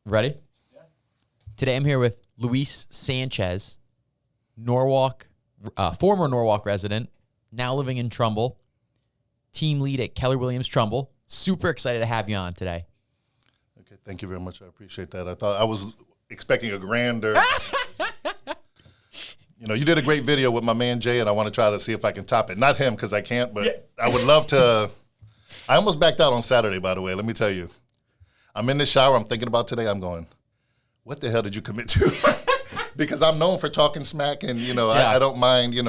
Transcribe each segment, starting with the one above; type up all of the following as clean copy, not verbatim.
Ready? Yeah. Today I'm here with Luis Sanchez, Norwalk, former Norwalk resident, now living in Trumbull, team lead at Keller Williams Trumbull. Super excited to have you on today. Okay, thank you very much. I appreciate that. I was expecting a grander. You did a great video with my man Jay, and I want to try to see if I can top it. Not him, because I can't, but I would love to. I almost backed out on Saturday, by the way. Let me tell you. I'm in the shower. I'm thinking about today. I'm going, what the hell did you commit to? Because I'm known for talking smack, and, I don't mind, and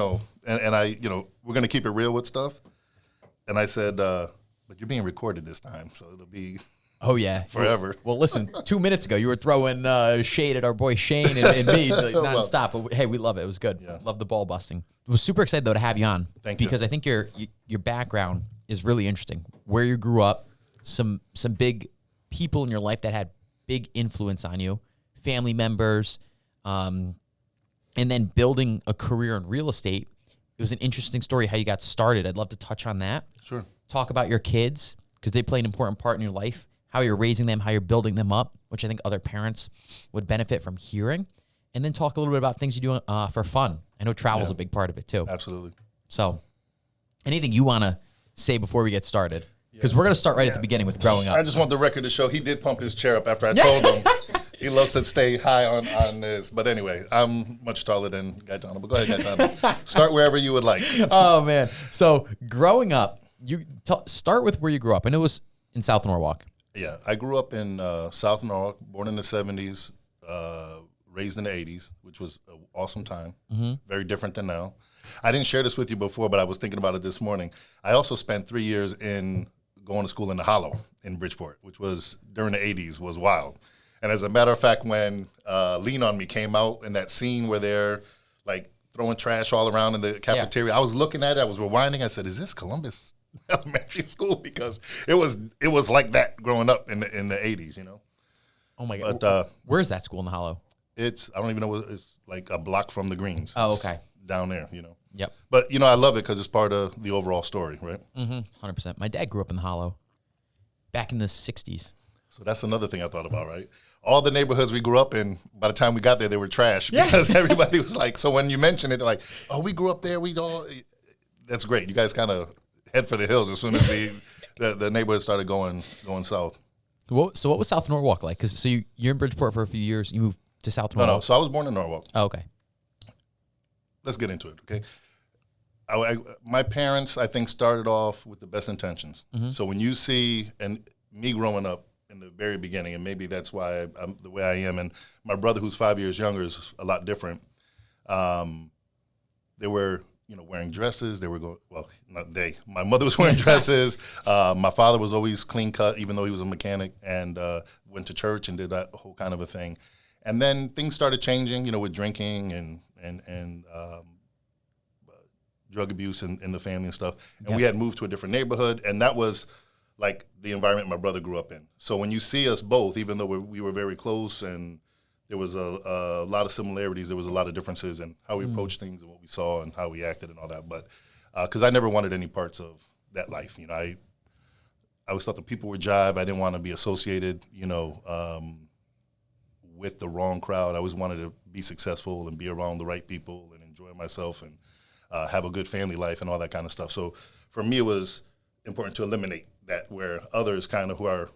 we're going to keep it real with stuff. And I said, but you're being recorded this time, so it'll be forever. Well, listen, 2 minutes ago, you were throwing shade at our boy Shane and me nonstop. But, hey, we love it. It was good. Yeah. Love the ball busting. I was super excited, though, to have you on. Thank you. Because I think your background is really interesting. Where you grew up, some big people in your life that had big influence on you, family members, and then building a career in real estate. It was an interesting story how you got started. I'd love to touch on that. Sure. Talk about your kids, because they play an important part in your life, how you're raising them, how you're building them up, which I think other parents would benefit from hearing. And then talk a little bit about things you do for fun. I know travel's a big part of it too. Absolutely. So anything you want to say before we get started? Because we're going to start right at the beginning with growing up. I just want the record to show he did pump his chair up after I told him. He loves to stay high on this. But anyway, I'm much taller than Gaetano. But go ahead, Gaetano. Start wherever you would like. Oh, man. So growing up, you start with where you grew up. And it was in South Norwalk. Yeah. I grew up in South Norwalk, born in the 70s, raised in the 80s, which was an awesome time. Mm-hmm. Very different than now. I didn't share this with you before, but I was thinking about it this morning. I also spent 3 years going to school in the Hollow in Bridgeport, which was during the 80s, was wild. And as a matter of fact, when Lean on Me came out in that scene where they're like throwing trash all around in the cafeteria, I was looking at it, I was rewinding. I said, is this Columbus Elementary School? Because it was like that growing up in the 80s, Oh my God. But, where's that school in the Hollow? I don't even know, it's like a block from the Greens. Oh, okay. Down there, Yep. But, I love it because it's part of the overall story, right? 100%. My dad grew up in the Hollow back in the 60s. So that's another thing I thought about, right? All the neighborhoods we grew up in, by the time we got there, they were trash because everybody was like, so when you mention it, they're like, oh, we grew up there. That's great. You guys kind of head for the hills as soon as the neighborhood started going south. So what was South Norwalk like? Because you're in Bridgeport for a few years. You moved to South Norwalk. No. So I was born in Norwalk. Oh, okay. Let's get into it, okay? My parents, I think, started off with the best intentions. Mm-hmm. So when you see, and me growing up in the very beginning, and maybe that's why I'm the way I am, and my brother, who's 5 years younger, is a lot different. They were, wearing dresses. They were my mother was wearing dresses. My father was always clean cut, even though he was a mechanic, and went to church and did that whole kind of a thing. And then things started changing, with drinking and drug abuse in the family and stuff. And we had moved to a different neighborhood, and that was like the environment my brother grew up in. So when you see us both, even though we were very close and there was a lot of similarities, there was a lot of differences in how we approached things and what we saw and how we acted and all that. But because I never wanted any parts of that life. I always thought the people were jive. I didn't want to be associated, with the wrong crowd. I always wanted to be successful and be around the right people and enjoy myself and have a good family life and all that kind of stuff. So for me, it was important to eliminate that, where others kind of who are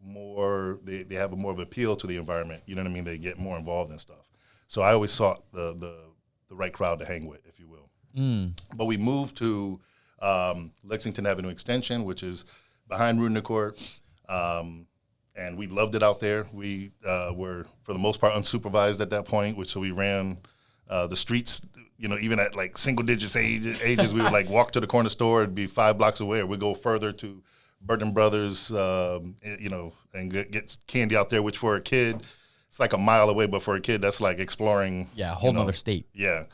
more, they have a more of appeal to the environment. You know what I mean? They get more involved in stuff. So I always sought the right crowd to hang with, if you will. But we moved to Lexington Avenue Extension, which is behind Rudnick Court. And we loved it out there. We were, for the most part, unsupervised at that point, so we ran the streets, even at like single digits ages. We would like walk to the corner store. It'd be 5 blocks away. Or we'd go further to Burton Brothers, and get candy out there, which for a kid, it's like a mile away. But for a kid, that's like exploring. Yeah, a whole nother state. Yeah.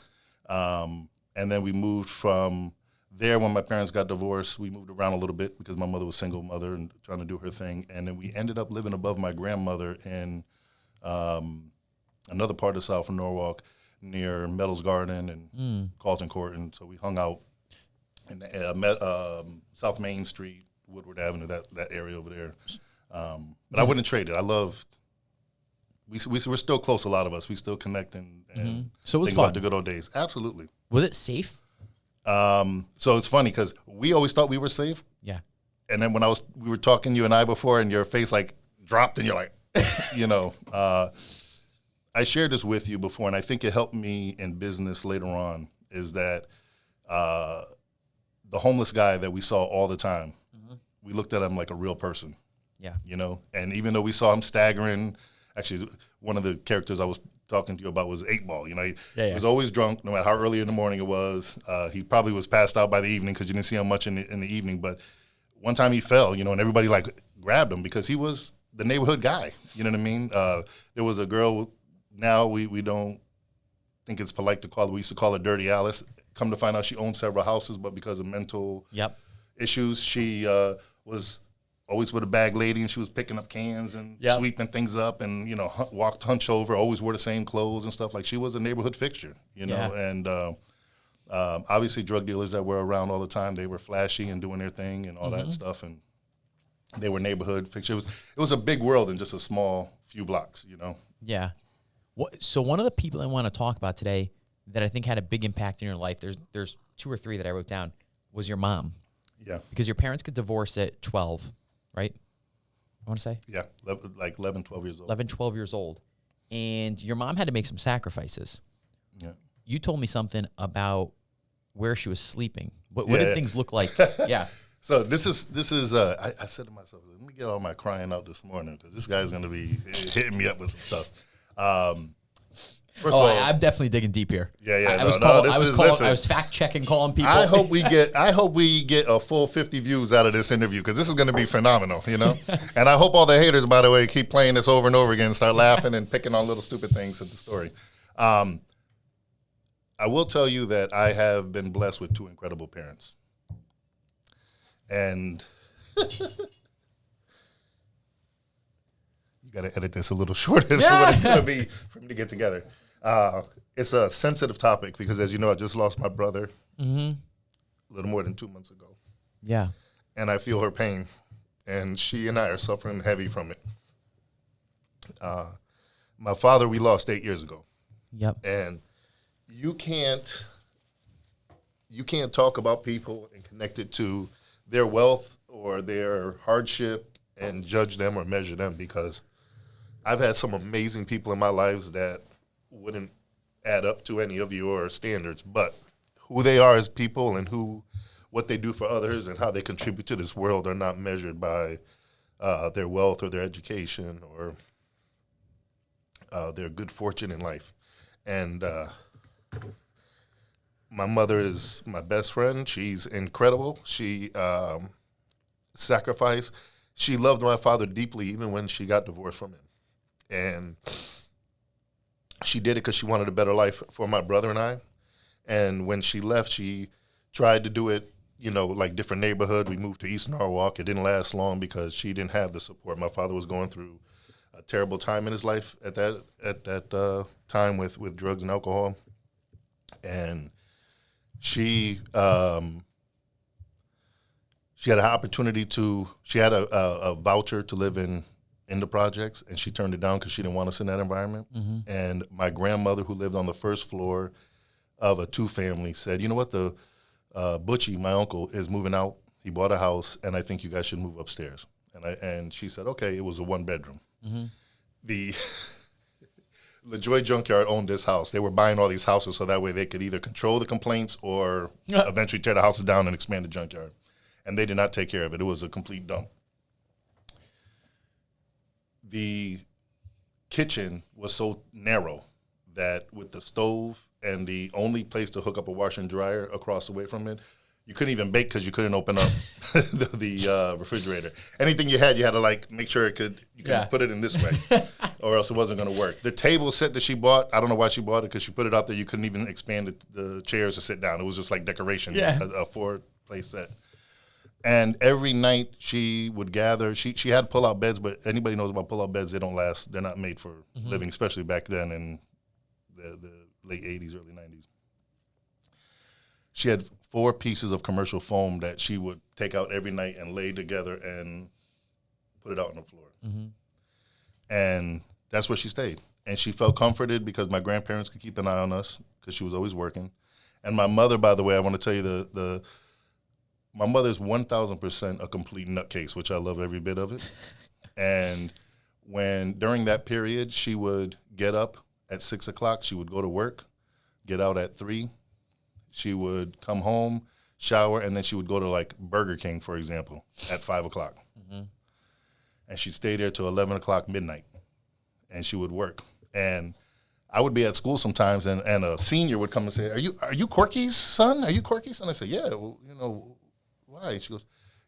And then we moved from there. When my parents got divorced, we moved around a little bit because my mother was a single mother and trying to do her thing. And then we ended up living above my grandmother in another part of South Norwalk near Meadows Garden and Carlton Court. And so we hung out in South Main Street, Woodward Avenue, that area over there. But I wouldn't trade it. I loved we're still close. A lot of us, we still connect and So it was think fun. about the good old days. Absolutely. Was it safe? So it's funny because we always thought we were safe, Yeah. and then when we were talking, you and I, before, and your face like dropped, and you're like, I shared this with you before, and I think it helped me in business later on. Is that the homeless guy that we saw all the time? We looked at him like a real person. Yeah. And even though we saw him staggering, actually, one of the characters I was talking to you about was 8 Ball. He was always drunk, no matter how early in the morning it was. He probably was passed out by the evening because you didn't see him much in the evening. But one time he fell, and everybody grabbed him because he was the neighborhood guy. You know what I mean? There was a girl. Now we don't think it's polite to call her. We used to call her Dirty Alice. Come to find out, she owned several houses, but because of mental issues, she was always with a bag lady, and she was picking up cans and sweeping things up, and walked hunched over, always wore the same clothes and stuff. Like, she was a neighborhood fixture, and obviously drug dealers that were around all the time, they were flashy and doing their thing and all that stuff, and they were neighborhood fixtures. It was a big world in just a small few blocks. Yeah. So one of the people I want to talk about today that I think had a big impact in your life, there's 2 or 3 that I wrote down, was your mom. Yeah. Because your parents get divorced at 12, right? I want to say? Yeah, like 11, 12 years old. 11, 12 years old. And your mom had to make some sacrifices. Yeah. You told me something about where she was sleeping. What did things look like? Yeah. So this is I said to myself, let me get all my crying out this morning because this guy's going to be hitting me up with some stuff. First of all, I'm definitely digging deep here. Yeah. I was fact checking, calling people. I hope we get a full 50 views out of this interview because this is going to be phenomenal, And I hope all the haters, by the way, keep playing this over and over again, and start laughing and picking on little stupid things at the story. I will tell you that I have been blessed with 2 incredible parents, and you got to edit this a little shorter than what it's going to be for me to get together. It's a sensitive topic because, as you know, I just lost my brother a little more than 2 months ago. Yeah. And I feel her pain, and she and I are suffering heavy from it. My father, we lost 8 years ago. Yep. And you can't talk about people and connect it to their wealth or their hardship and judge them or measure them, because I've had some amazing people in my lives that wouldn't add up to any of your standards, but who they are as people and what they do for others and how they contribute to this world are not measured by their wealth or their education or their good fortune in life. And my mother is my best friend. She's incredible. She sacrificed. She loved my father deeply even when she got divorced from him. And she did it because she wanted a better life for my brother and I. And when she left, she tried to do it, like different neighborhood. We moved to East Norwalk. It didn't last long because she didn't have the support. My father was going through a terrible time in his life at that time with drugs and alcohol. And she had an opportunity she had a voucher to live in the projects, and she turned it down because she didn't want us in that environment. And my grandmother, who lived on the first floor of a 2-family, said, you know what, the Butchie, my uncle, is moving out. He bought a house, and I think you guys should move upstairs. And she said, okay. It was a 1-bedroom. The LaJoy Junkyard owned this house. They were buying all these houses so that way they could either control the complaints or eventually tear the houses down and expand the junkyard. And they did not take care of it. It was a complete dump. The kitchen was so narrow that with the stove and the only place to hook up a washer and dryer across the way from it, you couldn't even bake because you couldn't open up the refrigerator. Anything you had to make sure you could put it in this way, or else it wasn't going to work. The table set that she bought, I don't know why she bought it, because she put it out there. You couldn't even expand the chairs to sit down. It was just like decoration, a 4-place set. And every night she would gather. She had pull-out beds, but anybody knows about pull-out beds, they don't last. They're not made for living, especially back then in the late 80s, early 90s. She had 4 pieces of commercial foam that she would take out every night and lay together and put it out on the floor. And that's where she stayed. And she felt comforted because my grandparents could keep an eye on us because she was always working. And my mother, by the way, I want to tell you my mother's 1,000% a complete nutcase, which I love every bit of it. And during that period, she would get up at 6 o'clock. She would go to work, get out at 3. She would come home, shower, and then she would go to like Burger King, for example, at 5 o'clock. Mm-hmm. And she'd stay there till 11 o'clock midnight. And she would work. And I would be at school sometimes, and a senior would come and say, Are you Corky's son? Are you Corky's son? I said, yeah, well, why? She goes,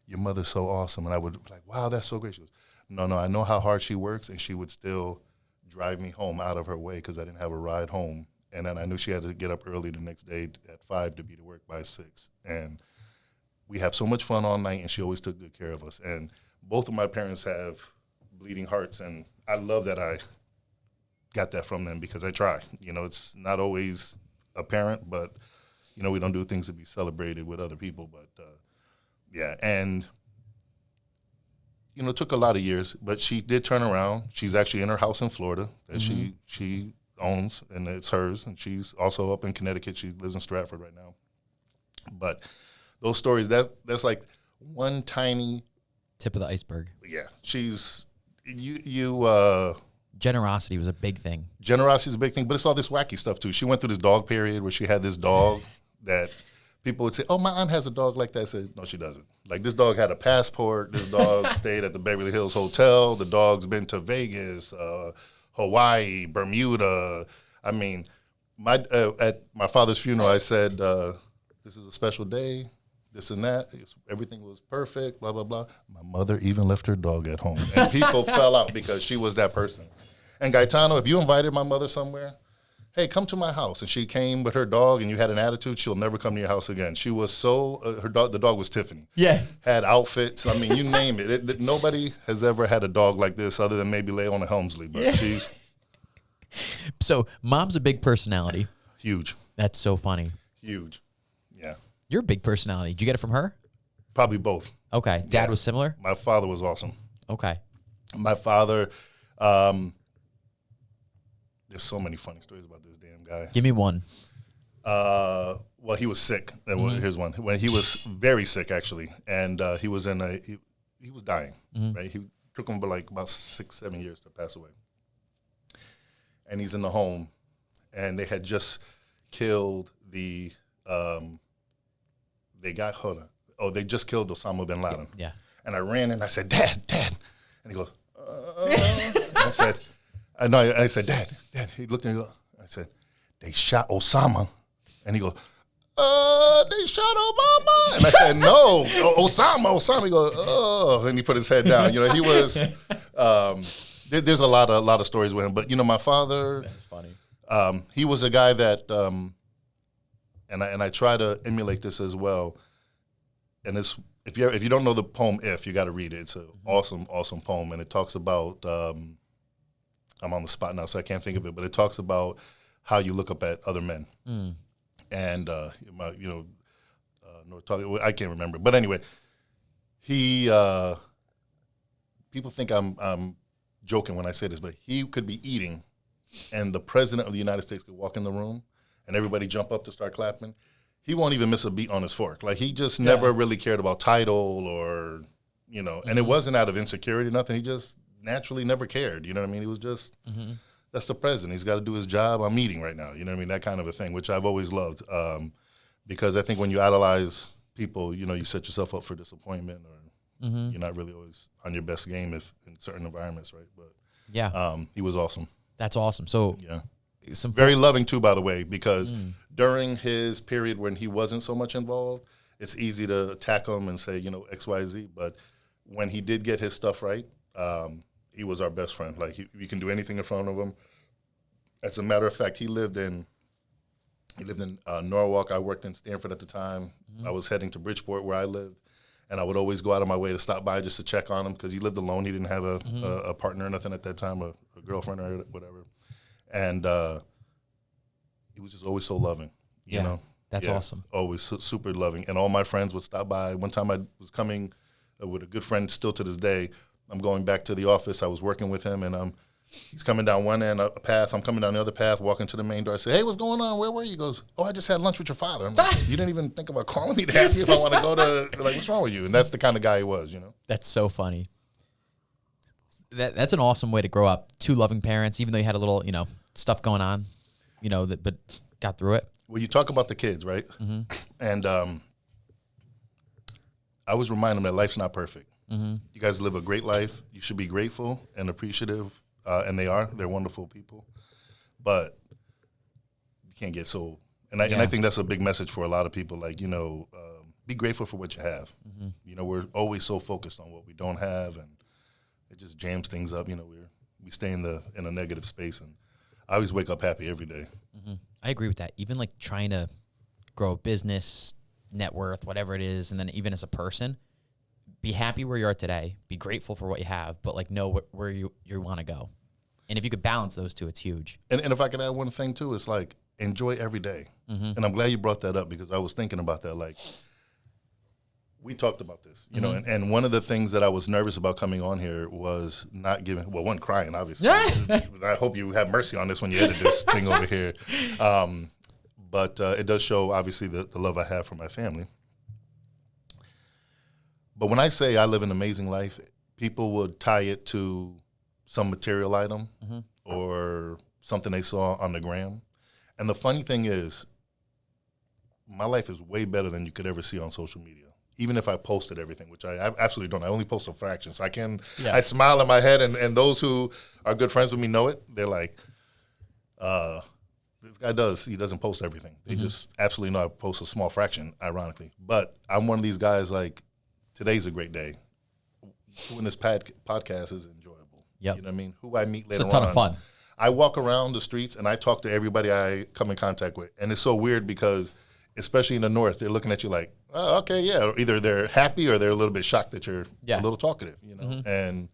your mother's so awesome. And I would be like, wow, that's so great. She goes, no, I know how hard she works, and she would still drive me home out of her way because I didn't have a ride home. And then I knew she had to get up early the next day at 5 to be to work by 6. And we have so much fun all night, and she always took good care of us. And both of my parents have bleeding hearts, and I love that I got that from them because I try. It's not always apparent, but, we don't do things to be celebrated with other people. But, yeah, and, it took a lot of years, but she did turn around. She's actually in her house in Florida that she owns, and it's hers, and she's also up in Connecticut. She lives in Stratford right now. But those stories, that's like one tiny tip of the iceberg. Yeah, she's generosity was a big thing. Generosity is a big thing, but it's all this wacky stuff too. She went through this dog period where she had this dog that people would say, "Oh, my aunt has a dog like that." I said, "No, she doesn't." Like, this dog had a passport. This dog stayed at the Beverly Hills Hotel. The dog's been to Vegas, Hawaii, Bermuda. I mean, at my father's funeral, I said, "This is a special day. This and that. Everything was perfect, blah, blah, blah." My mother even left her dog at home. And people fell out because she was that person. And Gaetano, if you invited my mother somewhere, hey, come to my house, and she came with her dog and you had an attitude, she'll never come to your house again. She was so, the dog was Tiffany. Yeah. Had outfits. I mean, you name it. Nobody has ever had a dog like this other than maybe Leona Helmsley. But she's... So mom's a big personality. Huge. That's so funny. Huge. Yeah. You're a big personality. Did you get it from her? Probably both. Okay. Dad was similar? My father was awesome. Okay. My father, there's so many funny stories about this damn guy. Give me one. Well, he was sick. Here's one. When he was very sick, actually, and he was he was dying, right? He took him about 6-7 years to pass away. And he's in the home, and they had just killed they just killed Osama bin Laden. Yeah. And I ran and I said, Dad. And he goes, I said, I said, Dad. He looked at me, I said, they shot Osama. And he goes, they shot Obama. And I said, no, Osama. He goes, oh, and he put his head down. He was, there's a lot of stories with him. But, my father. That's funny. He was a guy that, and I try to emulate this as well. And it's, if you don't know the poem "If," you got to read it. It's an awesome poem, and it talks about. I'm on the spot now, so I can't think of it, but it talks about how you look up at other men, and I can't remember, but anyway, he. People think I'm joking when I say this, but he could be eating, and the president of the United States could walk in the room, and everybody jump up to start clapping. He won't even miss a beat on his fork. Like, he just never really cared about title or, and it wasn't out of insecurity, nothing. He just naturally never cared. You know what I mean? He was just, that's the president. He's got to do his job. I'm eating right now. You know what I mean? That kind of a thing, which I've always loved. Because I think when you idolize people, you set yourself up for disappointment, or you're not really always on your best game if in certain environments, right? But he was awesome. That's awesome. So very loving too, by the way, because during his period when he wasn't so much involved, it's easy to attack him and say, X, Y, Z. But when he did get his stuff right, he was our best friend. Like, we can do anything in front of him. As a matter of fact, he lived in Norwalk. I worked in Stanford at the time. I was heading to Bridgeport where I lived, and I would always go out of my way to stop by just to check on him because he lived alone. He didn't have a partner or nothing at that time, a girlfriend or whatever. And he was just always so loving, you know? That's awesome. Always super loving. And all my friends would stop by. One time I was coming with a good friend still to this day. I'm going back to the office. I was working with him, and I'm He's coming down one end of a path. I'm coming down the other path, walking to the main door. I say, hey, what's going on? Where were you? He goes, oh, I just had lunch with your father. I'm like, you didn't even think about calling me to ask me if I want to go to, like, what's wrong with you? And that's the kind of guy he was, you know? That's so funny. That's an awesome way to grow up. Two loving parents, even though you had a little, stuff going on, but got through it. Well, you talk about the kids, right? Mm-hmm. And I always remind them that life's not perfect. Mm-hmm. You guys live a great life. You should be grateful and appreciative, and they are. They're wonderful people. But you can't get so... And I think that's a big message for a lot of people, like, be grateful for what you have. Mm-hmm. We're always so focused on what we don't have, and it just jams things up. We stay in a negative space, and I always wake up happy every day. Mm-hmm. I agree with that. Even like trying to grow a business, net worth, whatever it is, and then even as a person, be happy where you are today. Be grateful for what you have, but like know where you want to go. And if you could balance those two, it's huge. And if I could add one thing too, it's like enjoy every day. Mm-hmm. And I'm glad you brought that up because I was thinking about that. Like we talked about this, mm-hmm. and one of the things that I was nervous about coming on here was not giving, one, crying, obviously. I hope you have mercy on this when you edit this thing over here. But it does show, obviously, the love I have for my family. But when I say I live an amazing life, people would tie it to some material item mm-hmm. or something they saw on the gram. And the funny thing is, my life is way better than you could ever see on social media. Even if I posted everything, which I absolutely don't. I only post a fraction. So I smile in my head, and those who are good friends with me know it. They're like, this guy he doesn't post everything. They mm-hmm. just absolutely know I post a small fraction, ironically. But I'm one of these guys, like, today's a great day. Doing this podcast is enjoyable. Yep. You know what I mean? Who I meet later on. It's a ton of fun. I walk around the streets, and I talk to everybody I come in contact with. And it's so weird because, especially in the North, they're looking at you like, oh, okay, yeah. Or either they're happy or they're a little bit shocked that you're a little talkative, Mm-hmm. And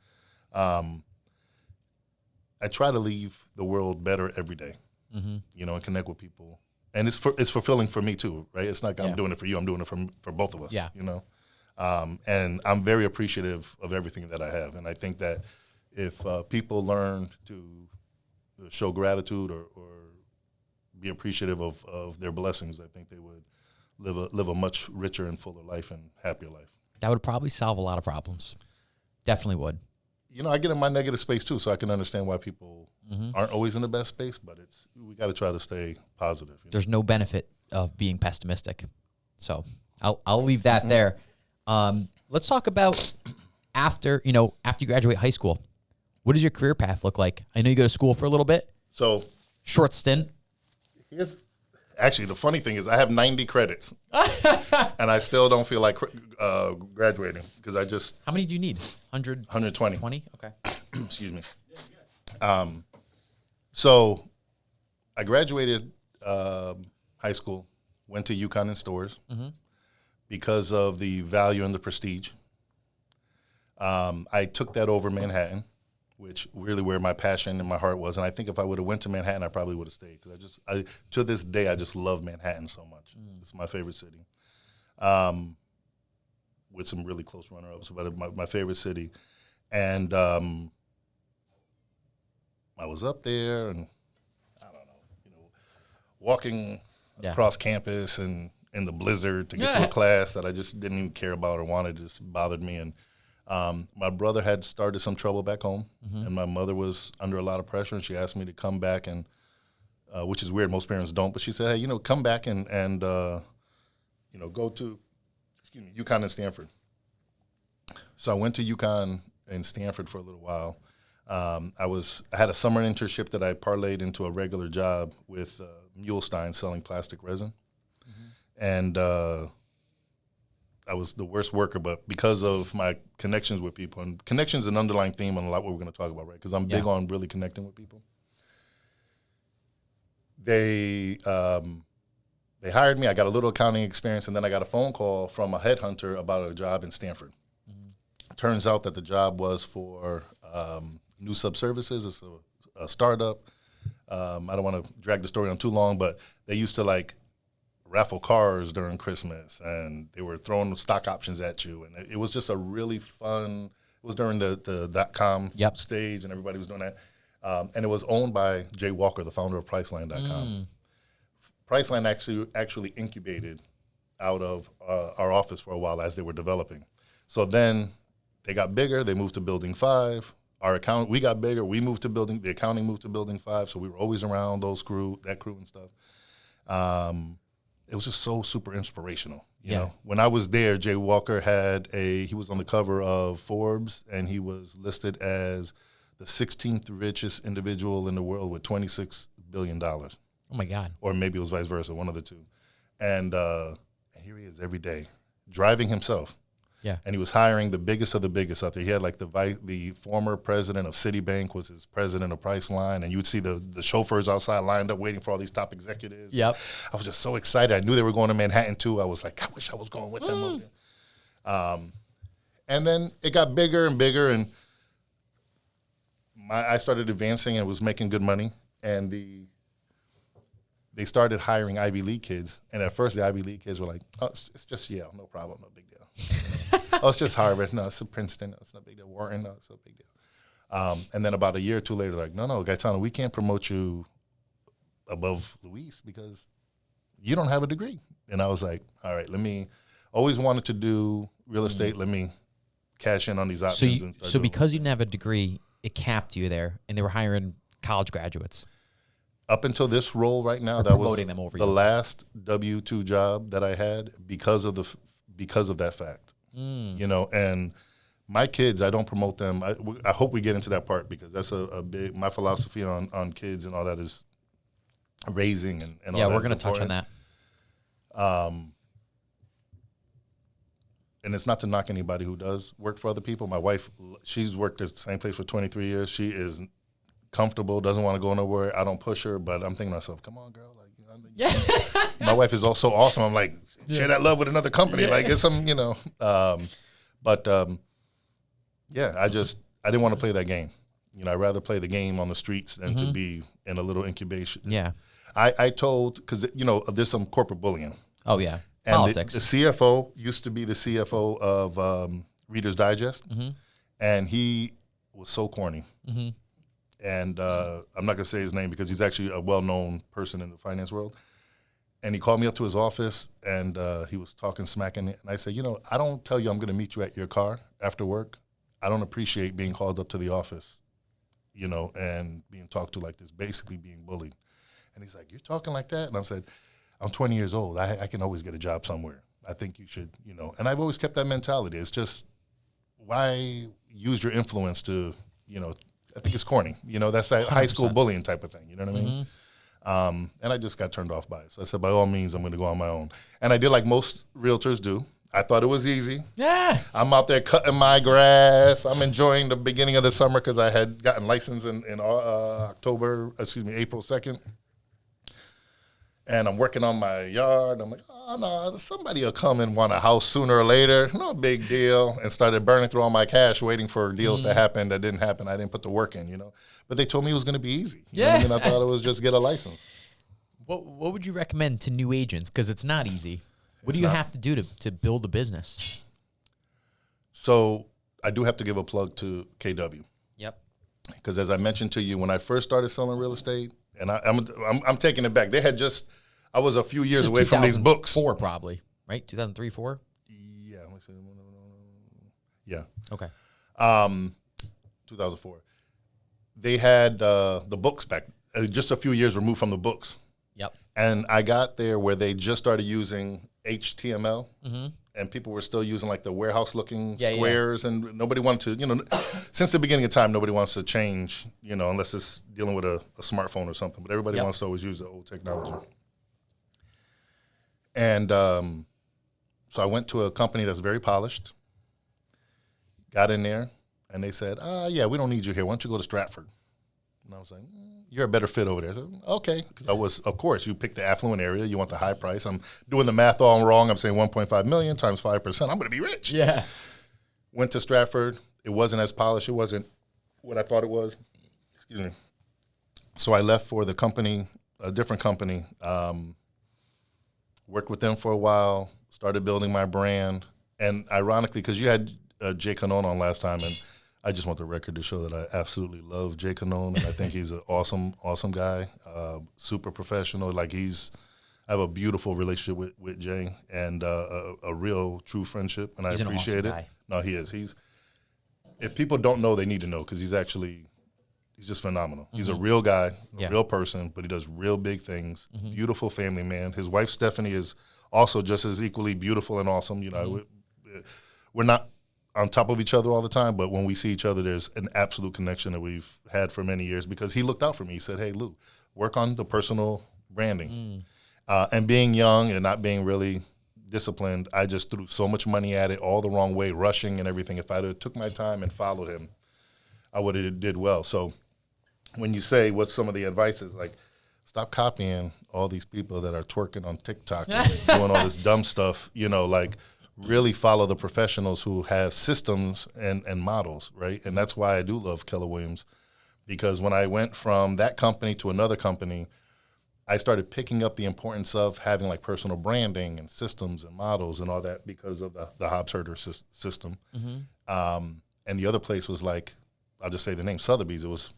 I try to leave the world better every day, mm-hmm. And connect with people. And it's fulfilling for me too, right? It's not like I'm doing it for you. I'm doing it for both of us, and I'm very appreciative of everything that I have. And I think that if people learn to show gratitude or be appreciative of their blessings, I think they would live a much richer and fuller life and happier life. That would probably solve a lot of problems. Definitely would. I get in my negative space too, so I can understand why people mm-hmm. aren't always in the best space, but we got to try to stay positive. There's no benefit of being pessimistic. So I'll leave that mm-hmm. there. Let's talk about after you graduate high school. What does your career path look like? I know you go to school for a little bit. So short stint. Actually, the funny thing is I have 90 credits, and I still don't feel like graduating because I just... How many do you need? 120. 20? Okay. Excuse me. So I graduated high school, went to UConn in stores mm-hmm. because of the value and the prestige. I took that over Manhattan, which really where my passion and my heart was. And I think if I would have went to Manhattan, I probably would have stayed because to this day, I just love Manhattan so much. It's my favorite city, with some really close runner-ups, but my favorite city. And I was up there and, I don't know, walking across campus and in the blizzard to get to a class that I just didn't even care about or wanted. It just bothered me. And my brother had started some trouble back home, mm-hmm. and my mother was under a lot of pressure, and she asked me to come back, and which is weird. Most parents don't, but she said, hey, come back and go to, UConn and Stanford. So I went to UConn and Stanford for a little while. I had a summer internship that I parlayed into a regular job with Mulestein selling plastic resin, mm-hmm. and I was the worst worker, but because of my connections with people, and connections is an underlying theme on a lot what we're going to talk about, right? Because I'm big on really connecting with people. They hired me. I got a little accounting experience, and then I got a phone call from a headhunter about a job in Stanford. Mm-hmm. Turns out that the job was for New Sub Services. It's a startup. I don't want to drag the story on too long, but they used to raffle cars during Christmas, and they were throwing stock options at you, and it was just a really fun. It was during the .com stage, and everybody was doing that. And it was owned by Jay Walker, the founder of Priceline.com. Priceline actually incubated out of our office for a while as they were developing. So then they got bigger. They moved to Building 5. We got bigger. We moved to the accounting moved to Building 5. So we were always around that crew and stuff. It was just so super inspirational. You know, when I was there, Jay Walker he was on the cover of Forbes, and he was listed as the 16th richest individual in the world with $26 billion. Oh my God. Or maybe it was vice versa, one of the two. And here he is every day, driving himself. Yeah. And he was hiring the biggest of the biggest out there. He had like the former president of Citibank was his president of Priceline, and you would see the chauffeurs outside lined up waiting for all these top executives. Yep. I was just so excited. I knew they were going to Manhattan too. I was like, I wish I was going with them over there. And then it got bigger and bigger, and I started advancing and was making good money. And they started hiring Ivy League kids. And at first the Ivy League kids were like, oh, it's just Yale, no problem, no big deal. Oh, it's just Harvard. No, it's Princeton. No, it's no big deal. Wharton. No, it's no big deal. And then about a year or two later, they're like, no, Gaetano, we can't promote you above Luis because you don't have a degree. And I was like, all right, always wanted to do real estate. Let me cash in on these options. So because you didn't have a degree, it capped you there, and they were hiring college graduates. Up until this role right now, that was them over the last W-2 job that I had because of that fact. You know, and my kids, I don't promote them. I hope we get into that part because that's a big, my philosophy on kids and all that is raising and all that. Yeah, we're going to touch on that. And it's not to knock anybody who does work for other people. My wife, she's worked at the same place for 23 years. She is comfortable, doesn't want to go nowhere. I don't push her, but I'm thinking to myself, come on, girl. My wife is also awesome. I'm like, share that love with another company. Like, it's some, you know. Yeah, I didn't want to play that game. You know, I'd rather play the game on the streets than to be in a little incubation. Yeah. I told, because, you know, there's some corporate bullying. Oh, yeah. And politics. The CFO used to be the CFO of Reader's Digest, and he was so corny. And I'm not going to say his name because he's actually a well-known person in the finance world. And he called me up to his office, and he was talking smack. And I said, you know, I don't tell you I'm going to meet you at your car after work. I don't appreciate being called up to the office, you know, and being talked to like this, basically being bullied. And he's like, you're talking like that? And I said, I'm 20 years old. I can always get a job somewhere. I think you should, you know. And I've always kept that mentality. It's just, why use your influence to, you know, I think it's corny. You know, that's that 100%. High school bullying type of thing. You know what I mean? And I just got turned off by it. So I said, by all means, I'm going to go on my own. And I did like most realtors do. I thought it was easy. Yeah. I'm out there cutting my grass. I'm enjoying the beginning of the summer because I had gotten licensed in April 2nd. And I'm working on my yard. I'm like, oh, no, somebody will come and want a house sooner or later. No big deal. And started burning through all my cash waiting for deals to happen that didn't happen. I didn't put the work in, you know. But they told me it was going to be easy. You know what I mean? I thought it was just get a license. What would you recommend to new agents? Because it's not easy. What do you have to do to build a business? So I do have to give a plug to KW. Yep. Because as I mentioned to you, when I first started selling real estate, and I'm taking it back. They had I was a few years away from these books. 2004 probably, right? 2003, 4? Yeah. Yeah. Okay. 2004. They had the books back, just a few years removed from the books. Yep. And I got there where they just started using HTML, and people were still using like the warehouse-looking squares, and nobody wanted to, you know, since the beginning of time, nobody wants to change, you know, unless it's dealing with a smartphone or something. But everybody wants to always use the old technology. And so I went to a company that's very polished, got in there, and they said, yeah, we don't need you here. Why don't you go to Stratford? And I was like, you're a better fit over there. I said, okay. Because I was, of course, you pick the affluent area. You want the high price. I'm doing the math all wrong. I'm saying 1.5 million times 5%. I'm going to be rich. Yeah. Went to Stratford. It wasn't as polished. It wasn't what I thought it was. Excuse me. So I left for the company, a different company, worked with them for a while, started building my brand. And ironically, because you had Jay Canone on last time, and I just want the record to show that I absolutely love Jay Canone, and I think he's an awesome guy, super professional. Like I have a beautiful relationship with Jay, and a real true friendship, and He's I appreciate an awesome it. guy. No, he is. If people don't know, they need to know, because he's just phenomenal. He's a real guy, a real person, but he does real big things. Beautiful family man. His wife Stephanie is also just as equally beautiful and awesome. You know, we're not on top of each other all the time, but when we see each other, there's an absolute connection that we've had for many years, because he looked out for me. He said, "Hey, Lou, work on the personal branding." And being young and not being really disciplined, I just threw so much money at it all the wrong way, rushing and everything. If I took my time and followed him, I would have did well. So when you say what's some of the advice is, like, stop copying all these people that are twerking on TikTok and doing all this dumb stuff, you know, like, really follow the professionals who have systems and models, right? And that's why I do love Keller Williams, because when I went from that company to another company, I started picking up the importance of having like personal branding and systems and models and all that, because of the Hobbs-Herter system. And the other place was like, I'll just say the name, Sotheby's. It was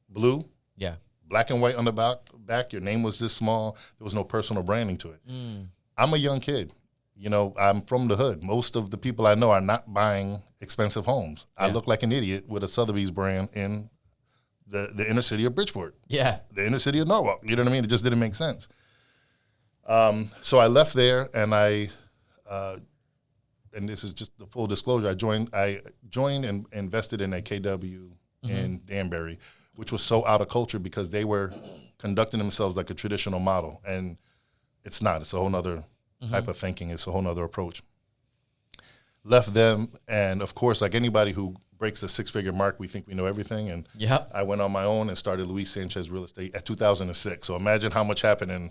blue, black and white on the back. Your name was this small. There was no personal branding to it. I'm a young kid. You know, I'm from the hood. Most of the people I know are not buying expensive homes. I look like an idiot with a Sotheby's brand in the inner city of Bridgeport. The inner city of Norwalk. You know what I mean? It just didn't make sense. So I left there, and and this is just the full disclosure, I joined and invested in a KW in Danbury, which was so out of culture because they were conducting themselves like a traditional model. And it's not. It's a whole nother type of thinking. It's a whole nother approach. Left them, and of course, like anybody who breaks the six-figure mark, we think we know everything. And I went on my own and started Luis Sanchez Real Estate at 2006. So imagine how much happened in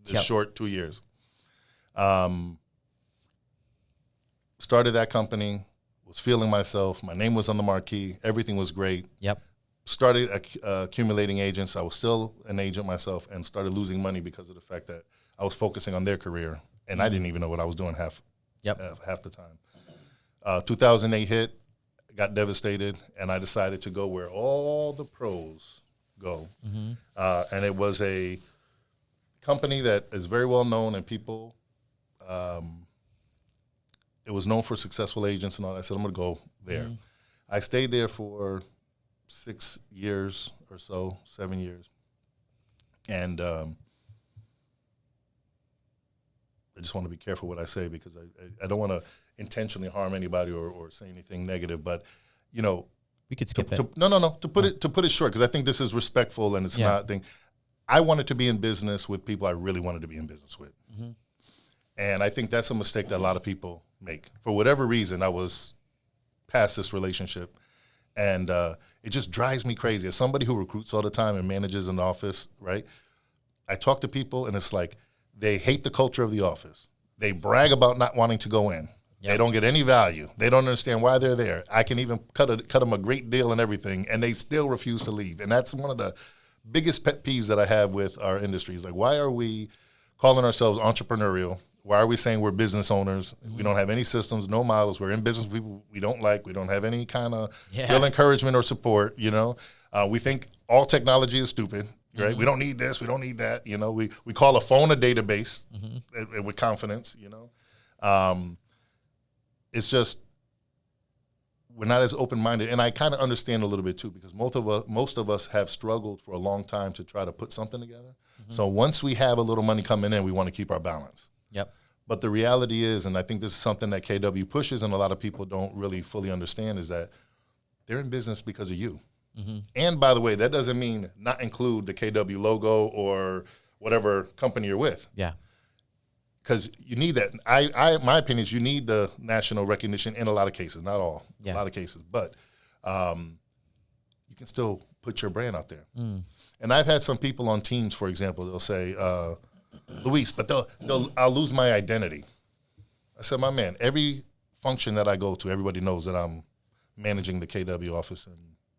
this short 2 years. Started that company, was feeling myself. My name was on the marquee. Everything was great. Started accumulating agents. I was still an agent myself, and started losing money because of the fact that I was focusing on their career, and I didn't even know what I was doing half the time. 2008 hit, got devastated, and I decided to go where all the pros go. And it was a company that is very well known, and people, it was known for successful agents and all that. I said, I'm going to go there. I stayed there for 6 years or so, 7 years. And I just want to be careful what I say, because I don't want to intentionally harm anybody or say anything negative. But, you know, we could skip it. To put it short, because I think this is respectful and it's not thing. I wanted to be in business with people I really wanted to be in business with. And I think that's a mistake that a lot of people make. For whatever reason, I was past this relationship. And it just drives me crazy. As somebody who recruits all the time and manages an office, right? I talk to people, and it's like they hate the culture of the office. They brag about not wanting to go in. They don't get any value. They don't understand why they're there. I can even cut them a great deal and everything, and they still refuse to leave. And that's one of the biggest pet peeves that I have with our industry. Is like, why are we calling ourselves entrepreneurial? Why are we saying we're business owners? We don't have any systems, no models. We're in business with people we don't like. We don't have any kind of real encouragement or support, you know. We think all technology is stupid, right? We don't need this. We don't need that, you know. We call a phone a database with confidence, you know. It's just we're not as open-minded. And I kind of understand a little bit, too, because most of us have struggled for a long time to try to put something together. So once we have a little money coming in, we want to keep our balance. But the reality is, and I think this is something that KW pushes and a lot of people don't really fully understand, is that they're in business because of you. And by the way, that doesn't mean not include the KW logo or whatever company you're with. Because you need that. My opinion is you need the national recognition in a lot of cases, not all, a lot of cases. But you can still put your brand out there. And I've had some people on teams, for example, they'll say, Luis, but I'll lose my identity. I said, my man, every function that I go to, everybody knows that I'm managing the KW office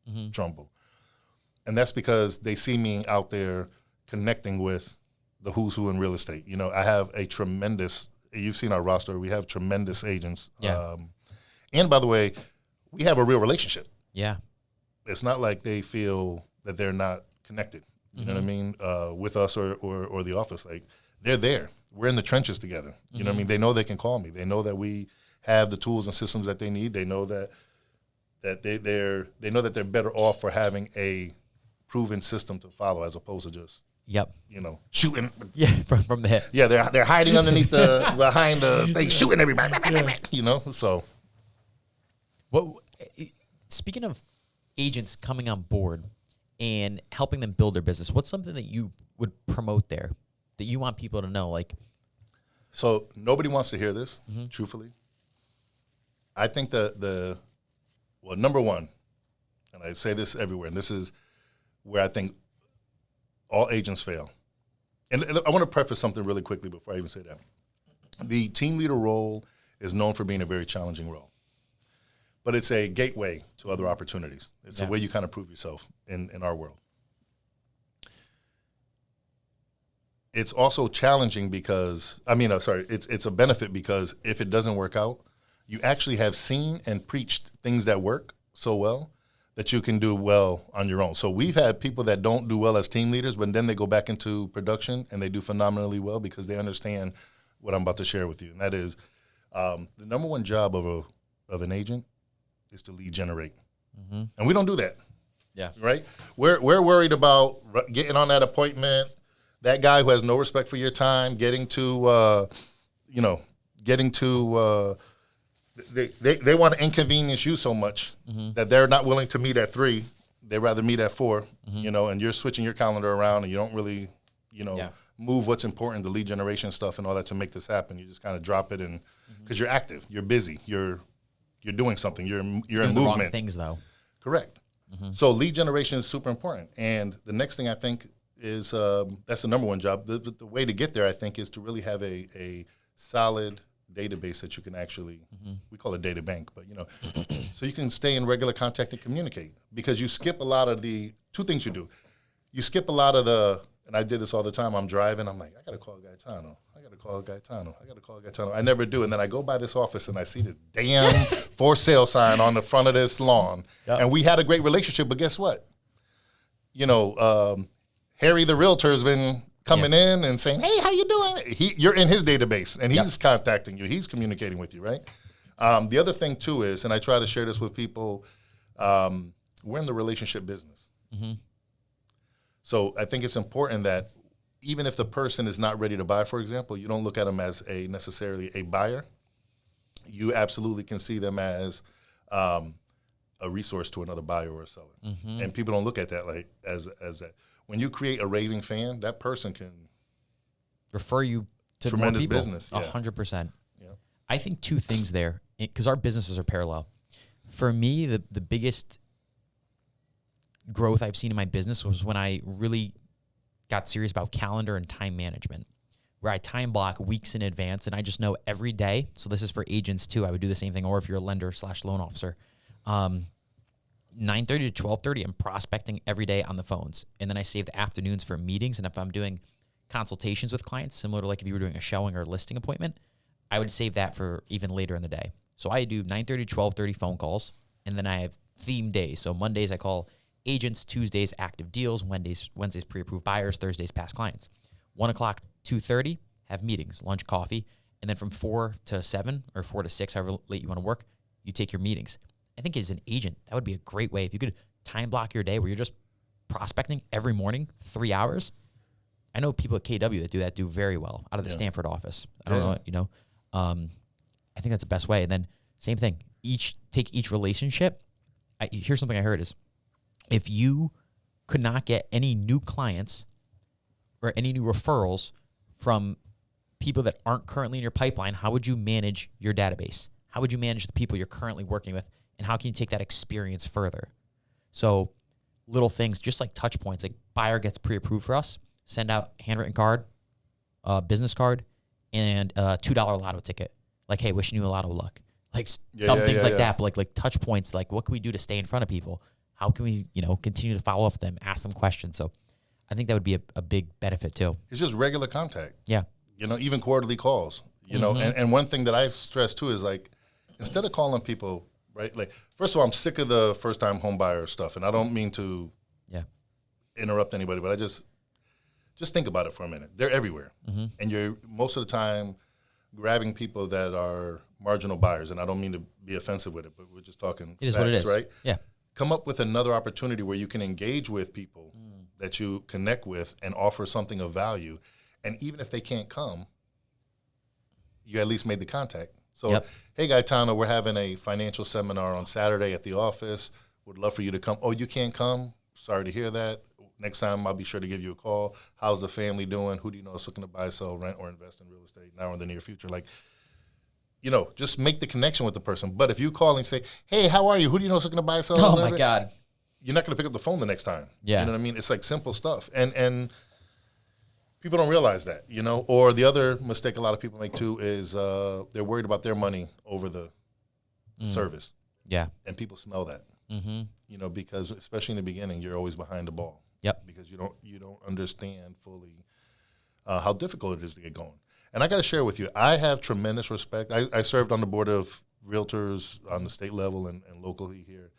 in Trumbull. And that's because they see me out there connecting with the who's who in real estate. You know, I have a tremendous, you've seen our roster, we have tremendous agents. And by the way, we have a real relationship. Yeah. It's not like they feel that they're not connected. You know what I mean? With us or the office. Like, they're there. We're in the trenches together. You know what I mean? They know they can call me. They know that we have the tools and systems that they need. They know that they're better off for having a proven system to follow as opposed to just shooting. Yeah, from the hip. Yeah, they're hiding underneath behind the thing, shooting everybody. So. Well, speaking of agents coming on board and helping them build their business, what's something that you would promote there that you want people to know? Like, so nobody wants to hear this, truthfully. I think number one, and I say this everywhere, and this is where I think all agents fail. And I want to preface something really quickly before I even say that. The team leader role is known for being a very challenging role, but it's a gateway to other opportunities. It's a way you kind of prove yourself in our world. It's also challenging because, it's a benefit because if it doesn't work out, you actually have seen and preached things that work so well that you can do well on your own. So we've had people that don't do well as team leaders, but then they go back into production and they do phenomenally well because they understand what I'm about to share with you. And that is the number one job of an agent is to lead generate. And we don't do that. Yeah. Right? We're worried about getting on that appointment, that guy who has no respect for your time, getting to they want to inconvenience you so much that they're not willing to meet at 3. They'd rather meet at 4, and you're switching your calendar around and you don't really, move what's important, the lead generation stuff and all that to make this happen. You just kind of drop it and because you're active, you're busy, you're doing something, you're in movement. Wrong things though. Correct. So lead generation is super important. And the next thing I think is that's the number one job. The way to get there, I think, is to really have a solid database that you can actually, we call it data bank, but so you can stay in regular contact and communicate because you skip a lot of the two things you do. You skip a lot of the, and I did this all the time. I'm driving. I'm like, I got to call Gaetano. I never do. And then I go by this office and I see this damn for sale sign on the front of this lawn. Yep. And we had a great relationship, but guess what? Harry the realtor has been coming in and saying, hey, how you doing? You're in his database, and he's contacting you. He's communicating with you, right? The other thing, too, is, and I try to share this with people, we're in the relationship business. So I think it's important that even if the person is not ready to buy, for example, you don't look at them as necessarily a buyer. You absolutely can see them as a resource to another buyer or a seller. And people don't look at that like as that. When you create a raving fan, that person can refer you to tremendous more people. Business. 100%. Yeah. I think two things there, because our businesses are parallel. For me, the biggest growth I've seen in my business was when I really got serious about calendar and time management, where I time block weeks in advance, and I just know every day. So this is for agents too. I would do the same thing, or if you're a lender/loan officer. 9:30 to 12:30, I'm prospecting every day on the phones. And then I save the afternoons for meetings. And if I'm doing consultations with clients, similar to like if you were doing a showing or a listing appointment, I would save that for even later in the day. So I do 9:30 to 12:30 phone calls. And then I have theme days. So Mondays I call agents, Tuesdays active deals, Wednesdays pre-approved buyers, Thursdays past clients. 1 o'clock, 2:30, have meetings, lunch, coffee. And then from 4 to 7 or 4 to 6, however late you want to work, you take your meetings. I think as an agent, that would be a great way. If you could time block your day where you're just prospecting every morning, 3 hours. I know people at KW that do that do very well out of the Stanford office. I don't know, I think that's the best way. And then same thing, take each relationship. Here's something I heard is if you could not get any new clients or any new referrals from people that aren't currently in your pipeline, how would you manage your database? How would you manage the people you're currently working with? And how can you take that experience further? So little things, just like touch points, like buyer gets pre-approved for us, send out handwritten card, business card, and a $2 lotto ticket. Like, hey, wishing you a lot of luck. Like dumb things like that, but like touch points, like what can we do to stay in front of people? How can we, continue to follow up with them, ask them questions? So I think that would be a big benefit too. It's just regular contact. Yeah. Even quarterly calls, and one thing that I stress too is like, instead of calling people right? Like, first of all, I'm sick of the first-time home buyer stuff, and I don't mean to interrupt anybody, but I just think about it for a minute. They're everywhere, and you're most of the time grabbing people that are marginal buyers, and I don't mean to be offensive with it, but we're just talking it is facts, what it is. Right? Yeah. Come up with another opportunity where you can engage with people that you connect with and offer something of value, and even if they can't come, you at least made the contact. So, hey, Gaetano, we're having a financial seminar on Saturday at the office. Would love for you to come. Oh, you can't come? Sorry to hear that. Next time, I'll be sure to give you a call. How's the family doing? Who do you know is looking to buy, sell, rent, or invest in real estate now or in the near future? Like, just make the connection with the person. But if you call and say, hey, how are you? Who do you know is looking to buy, sell, Oh, my God. You're not going to pick up the phone the next time. Yeah. You know what I mean? It's like simple stuff. And people don't realize that, Or the other mistake a lot of people make, too, is they're worried about their money over the service. Yeah. And people smell that. Because especially in the beginning, you're always behind the ball. Yep. Because you don't understand fully how difficult it is to get going. And I got to share with you, I have tremendous respect. I served on the board of realtors on the state level and locally here.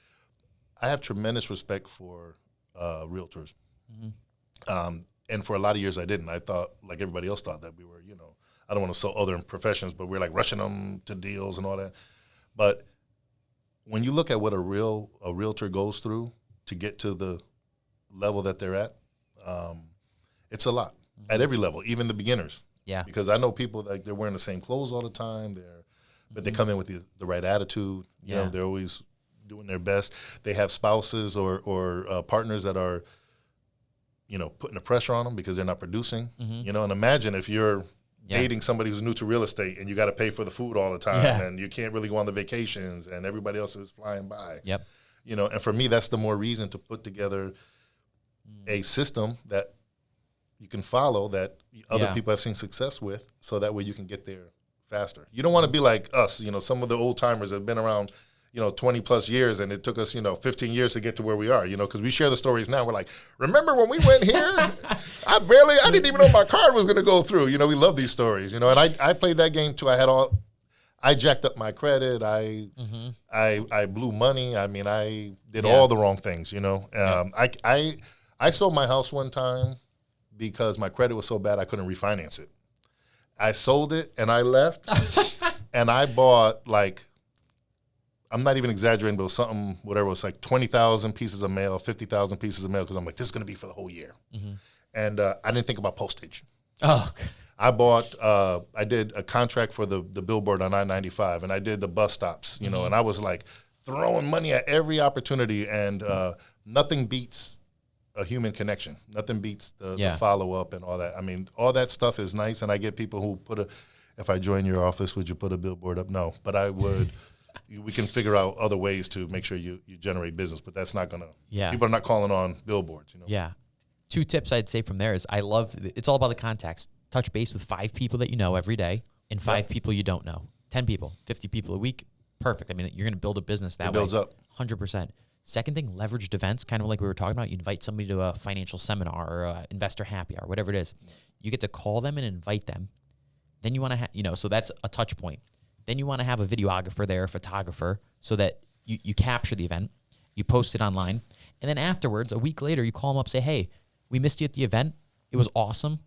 I have tremendous respect for realtors. And for a lot of years I didn't. I thought, like everybody else thought, that we were, I don't want to sell other professions, but we're like rushing them to deals and all that. But when you look at what a realtor goes through to get to the level that they're at, it's a lot at every level, even the beginners. Yeah. Because I know people, like, they're wearing the same clothes all the time. But they come in with the right attitude. You know, they're always doing their best. They have spouses or partners that are, putting the pressure on them because they're not producing. And imagine if you're dating somebody who's new to real estate and you got to pay for the food all the time and you can't really go on the vacations and everybody else is flying by. Yep. And for me, that's the more reason to put together a system that you can follow, that other people have seen success with, so that way you can get there faster. You don't want to be like us, some of the old timers have been around, 20 plus years, and it took us, 15 years to get to where we are, because we share the stories now. We're like, remember when we went here? I didn't even know my card was going to go through. We love these stories, and I played that game too. I jacked up my credit. I blew money. I mean, I did all the wrong things, I sold my house one time because my credit was so bad I couldn't refinance it. I sold it and I left and I bought, like, I'm not even exaggerating, but it was something, whatever, it was like 20,000 pieces of mail, 50,000 pieces of mail, because I'm like, this is going to be for the whole year. And I didn't think about postage. Oh, okay. I did a contract for the billboard on I-95, and I did the bus stops, and I was like throwing money at every opportunity, and nothing beats a human connection. Nothing beats the follow-up and all that. I mean, all that stuff is nice, and I get people who if I join your office, would you put a billboard up? No, but I would. We can figure out other ways to make sure you generate business, but that's not going to, people are not calling on billboards, Yeah. 2 tips I'd say from there is it's all about the contacts. Touch base with 5 people that you know every day and 5 people you don't know. 10 people, 50 people a week. Perfect. I mean, you're going to build a business that way. It builds up. 100%. Second thing, leveraged events, kind of like we were talking about. You invite somebody to a financial seminar or a investor happy hour, whatever it is. You get to call them and invite them. Then you want to so that's a touch point. Then you want to have a videographer there, a photographer, so that you capture the event, you post it online, and then afterwards, a week later, you call them up, say, hey, we missed you at the event. It was awesome.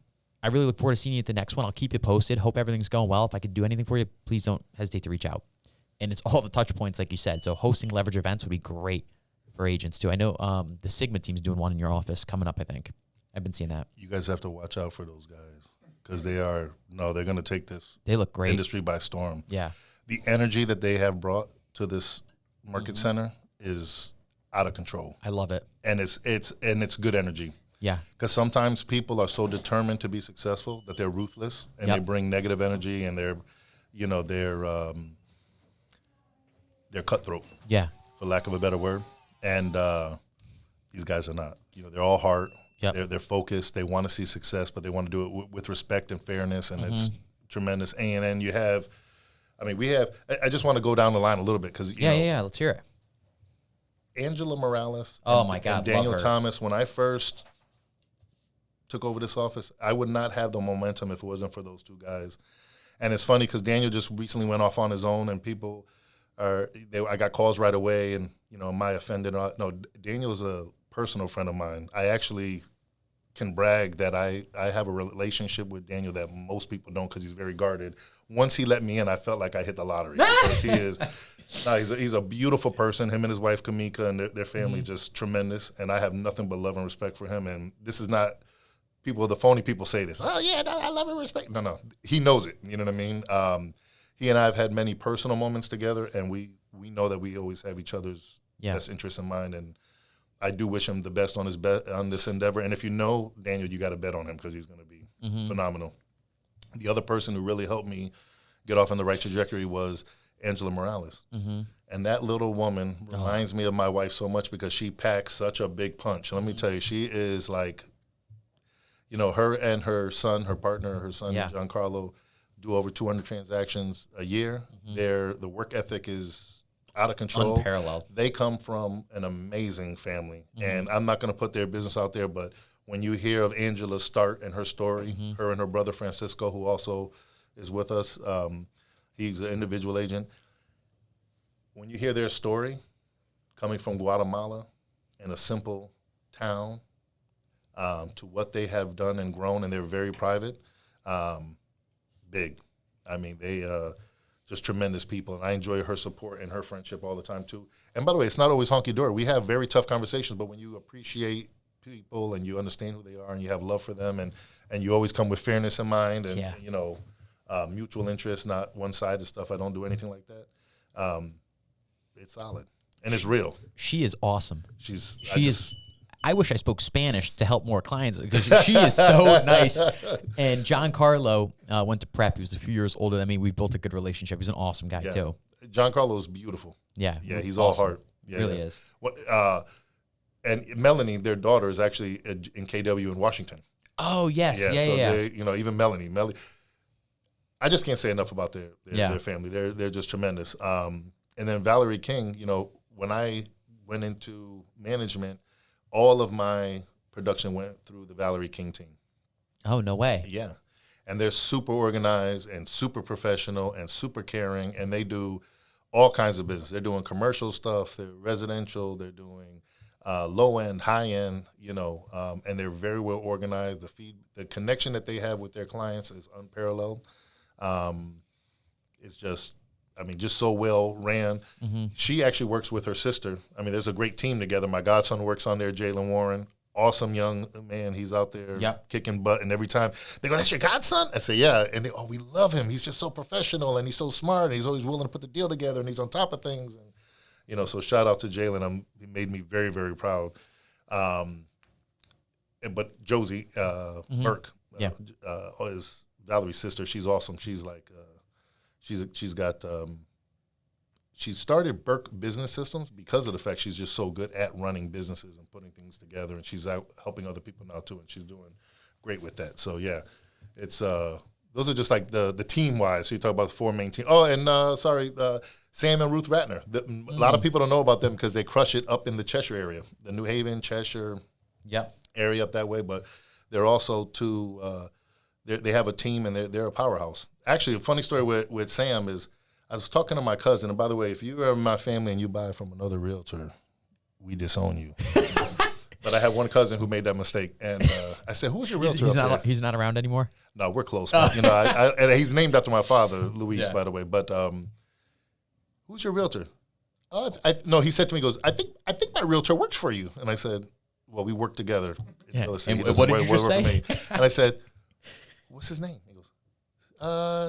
I really look forward to seeing you at the next one. I'll keep you posted. Hope everything's going well. If I could do anything for you, please don't hesitate to reach out. And it's all the touch points, like you said. So hosting leverage events would be great for agents, too. I know the Sigma team's doing one in your office coming up, I think. I've been seeing that. You guys have to watch out for those guys. Because they're going to take this they look great. Industry by storm. Yeah. The energy that they have brought to this market center is out of control. I love it. And it's good energy. Yeah. Because sometimes people are so determined to be successful that they're ruthless and they bring negative energy and they're cutthroat. Yeah. For lack of a better word. And these guys are not. They're all heart. Yep. They're focused. They want to see success, but they want to do it with respect and fairness, and it's tremendous. And then you have, I just want to go down the line a little bit because let's hear it. Angela Morales. Oh my God, and Daniel love her. Thomas. When I first took over this office, I would not have the momentum if it wasn't for those 2 guys. And it's funny because Daniel just recently went off on his own, and people I got calls right away, and am I offended? No, Daniel's a personal friend of mine. I actually can brag that I have a relationship with Daniel that most people don't, because he's very guarded. Once he let me in, I felt like I hit the lottery. Because he is, he's a beautiful person. Him and his wife Kamika and their family just tremendous, and I have nothing but love and respect for him. And this is not the phony people say this. Oh yeah, no, I love and respect. No, he knows it. You know what I mean? He and I have had many personal moments together, and we know that we always have each other's best interests in mind. And I do wish him the best on on this endeavor. And if you know Daniel, you got to bet on him, because he's going to be phenomenal. The other person who really helped me get off on the right trajectory was Angela Morales. And that little woman reminds me of my wife so much, because she packs such a big punch. Let me tell you, she is like, her and her son, her partner, her son, Giancarlo, do over 200 transactions a year. The work ethic is out of control. Unparalleled. They come from an amazing family. And I'm not going to put their business out there, but when you hear of Angela's start and her story, her and her brother Francisco, who also is with us, he's an individual agent. When you hear their story, coming from Guatemala in a simple town, to what they have done and grown, and they're very private, big. I mean, they just tremendous people, and I enjoy her support and her friendship all the time too. And by the way, it's not always honky-dory. We have very tough conversations, but when you appreciate people and you understand who they are and you have love for them, and you always come with fairness in mind, and mutual interest, not one-sided stuff. I don't do anything like that. It's solid, and it's real. She is awesome. I wish I spoke Spanish to help more clients, because she is so nice. And Giancarlo went to prep. He was a few years older than me. We built a good relationship. He's an awesome guy too. Giancarlo is beautiful. Yeah, he's awesome. All heart. Yeah, really is. And Melanie, their daughter, is actually in KW in Washington. Oh yes, yeah. They, even Melanie. I just can't say enough about their family. They're just tremendous. And then Valerie King, when I went into management, all of my production went through the Valerie King team. Oh, no way. Yeah. And they're super organized and super professional and super caring, and they do all kinds of business. They're doing commercial stuff, they're residential, they're doing low-end, high-end, and they're very well organized. The connection that they have with their clients is unparalleled. It's just so well ran. She actually works with her sister. There's a great team together. My godson works on there, Jalen Warren. Awesome young man. He's out there kicking butt. And every time they go, "That's your godson?" I say, "Yeah." And they, we love him. He's just so professional, and he's so smart, and he's always willing to put the deal together, and he's on top of things. And, so shout out to Jalen. He made me very, very proud. But Josie Burke is Valerie's sister. She's awesome. She's like... She started Burke Business Systems because of the fact she's just so good at running businesses and putting things together, and she's out helping other people now too, and she's doing great with that. So yeah, it's those are just like the team wise. So you talk about the four main team. Oh, and Sam and Ruth Ratner. A lot of people don't know about them because they crush it up in the Cheshire area, the New Haven, Cheshire area up that way. But they're also two. They have a team, and they're a powerhouse. Actually, a funny story with Sam is I was talking to my cousin, and by the way, if you're in my family and you buy from another realtor, we disown you. But I had one cousin who made that mistake, and I said, "Who's your realtor?" He's not around anymore? No, we're close. But, and he's named after my father, Luis, by the way. But who's your realtor? No, he said to me, he goes, I think my realtor works for you. And I said, well, we work together. Yeah. And what did you just say? And I said, what's his name? He goes,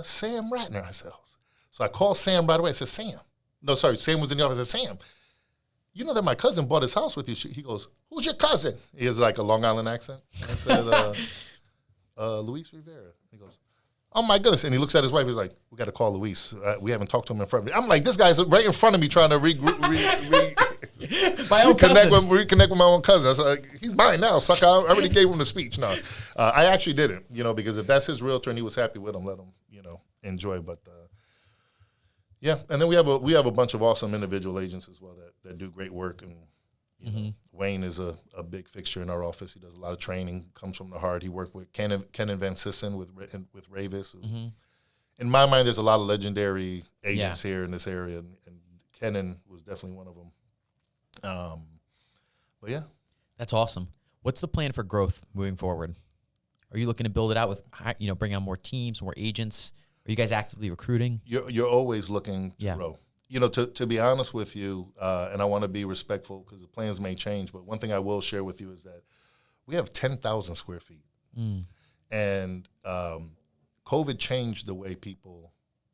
Sam Ratner. I said, oh. So I called Sam right away. I said, Sam. No, sorry, Sam was in the office. I said, Sam, you know that my cousin bought his house with you. He goes, who's your cousin? He has like a Long Island accent. I said, Luis Rivera. He goes, oh my goodness. And he looks at his wife. He's like, we got to call Luis. We haven't talked to him in front of me. I'm like, this guy's right in front of me trying to reconnect with my own cousin. I was like, he's mine now, sucker. I already gave him the speech. No, I actually didn't, because if that's his realtor and he was happy with him, let him, enjoy. But yeah, and then we have a bunch of awesome individual agents as well that do great work. And Wayne is a big fixture in our office. He does a lot of training, comes from the heart. He worked with Ken Van Sissen with Ravis. In my mind, there's a lot of legendary agents here in this area, and Kenan was definitely one of them. But yeah. That's awesome. What's the plan for growth moving forward? Are you looking to build it out with, bring on more teams, more agents? Are you guys actively recruiting? You're always looking to grow. To be honest with you, and I want to be respectful because the plans may change, but one thing I will share with you is that we have 10,000 square feet. And COVID changed the way people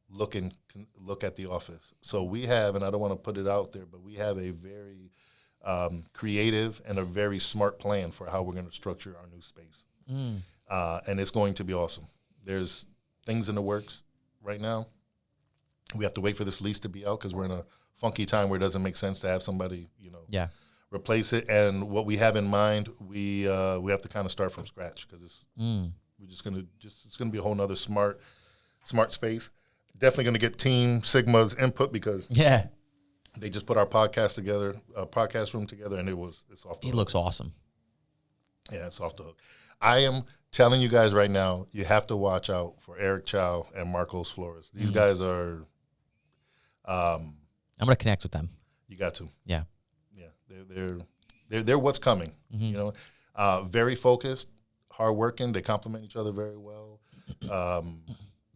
look at the office. So we have, and I don't want to put it out there, but we have a very creative and a very smart plan for how we're going to structure our new space. And it's going to be awesome. There's things in the works right now. We have to wait for this lease to be out because we're in a funky time where it doesn't make sense to have somebody, replace it. And what we have in mind, we have to kind of start from scratch because it's gonna be a whole nother smart space. Definitely gonna get Team Sigma's input because they just put our podcast room together, and it's off the hook. It looks awesome. Yeah, it's off the hook. I am telling you guys right now, you have to watch out for Eric Chow and Marcos Flores. These guys are. I'm gonna connect with them. You got to. Yeah. They're what's coming. Very focused, hardworking. They complement each other very well.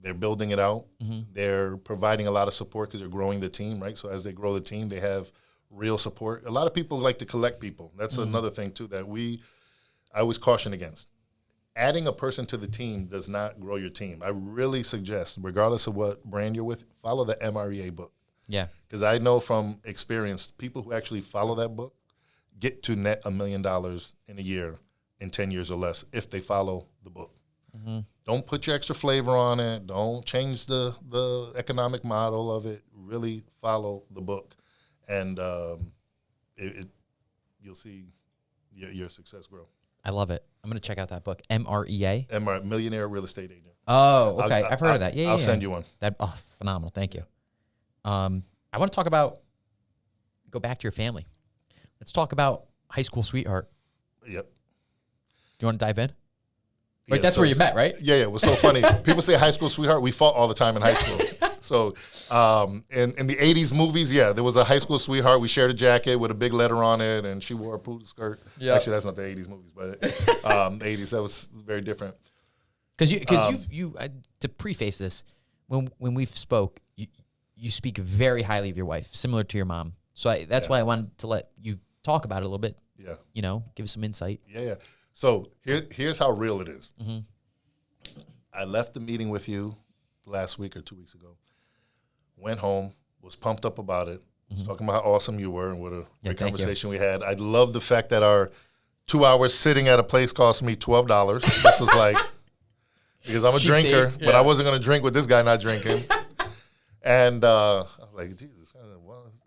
They're building it out. They're providing a lot of support because they're growing the team, right? So as they grow the team, they have real support. A lot of people like to collect people. That's another thing too that I always caution against. Adding a person to the team does not grow your team. I really suggest, regardless of what brand you're with, follow the MREA book. Yeah. Because I know from experience, people who actually follow that book get to net $1 million in a year in 10 years or less if they follow the book. Don't put your extra flavor on it. Don't change the economic model of it. Really follow the book. And you'll see your success grow. I love it. I'm going to check out that book. MREA? Millionaire Real Estate Agent. Oh, okay. I've heard of that. Yeah, I'll send you one. Phenomenal. Thank you. I want to go back to your family. Let's talk about high school sweetheart. Yep. Do you want to dive in? Right, that's where you met, right? Yeah. It was so funny. People say high school sweetheart. We fought all the time in high school. So in the 80s movies, there was a high school sweetheart. We shared a jacket with a big letter on it, and she wore a poodle skirt. Yep. Actually, that's not the 80s movies, but the 80s, that was very different. Because you to preface this, when we spoke, you speak very highly of your wife, similar to your mom. So that's why I wanted to let you talk about it a little bit. Yeah. Give us some insight. Yeah. So here's how real it is. I left the meeting with you last week or 2 weeks ago. Went home, was pumped up about it, was talking about how awesome you were and what a great conversation we had. I love the fact that our 2 hours sitting at a place cost me $12. This was like, because I'm a drinker, but I wasn't going to drink with this guy not drinking. And I was like, Jesus.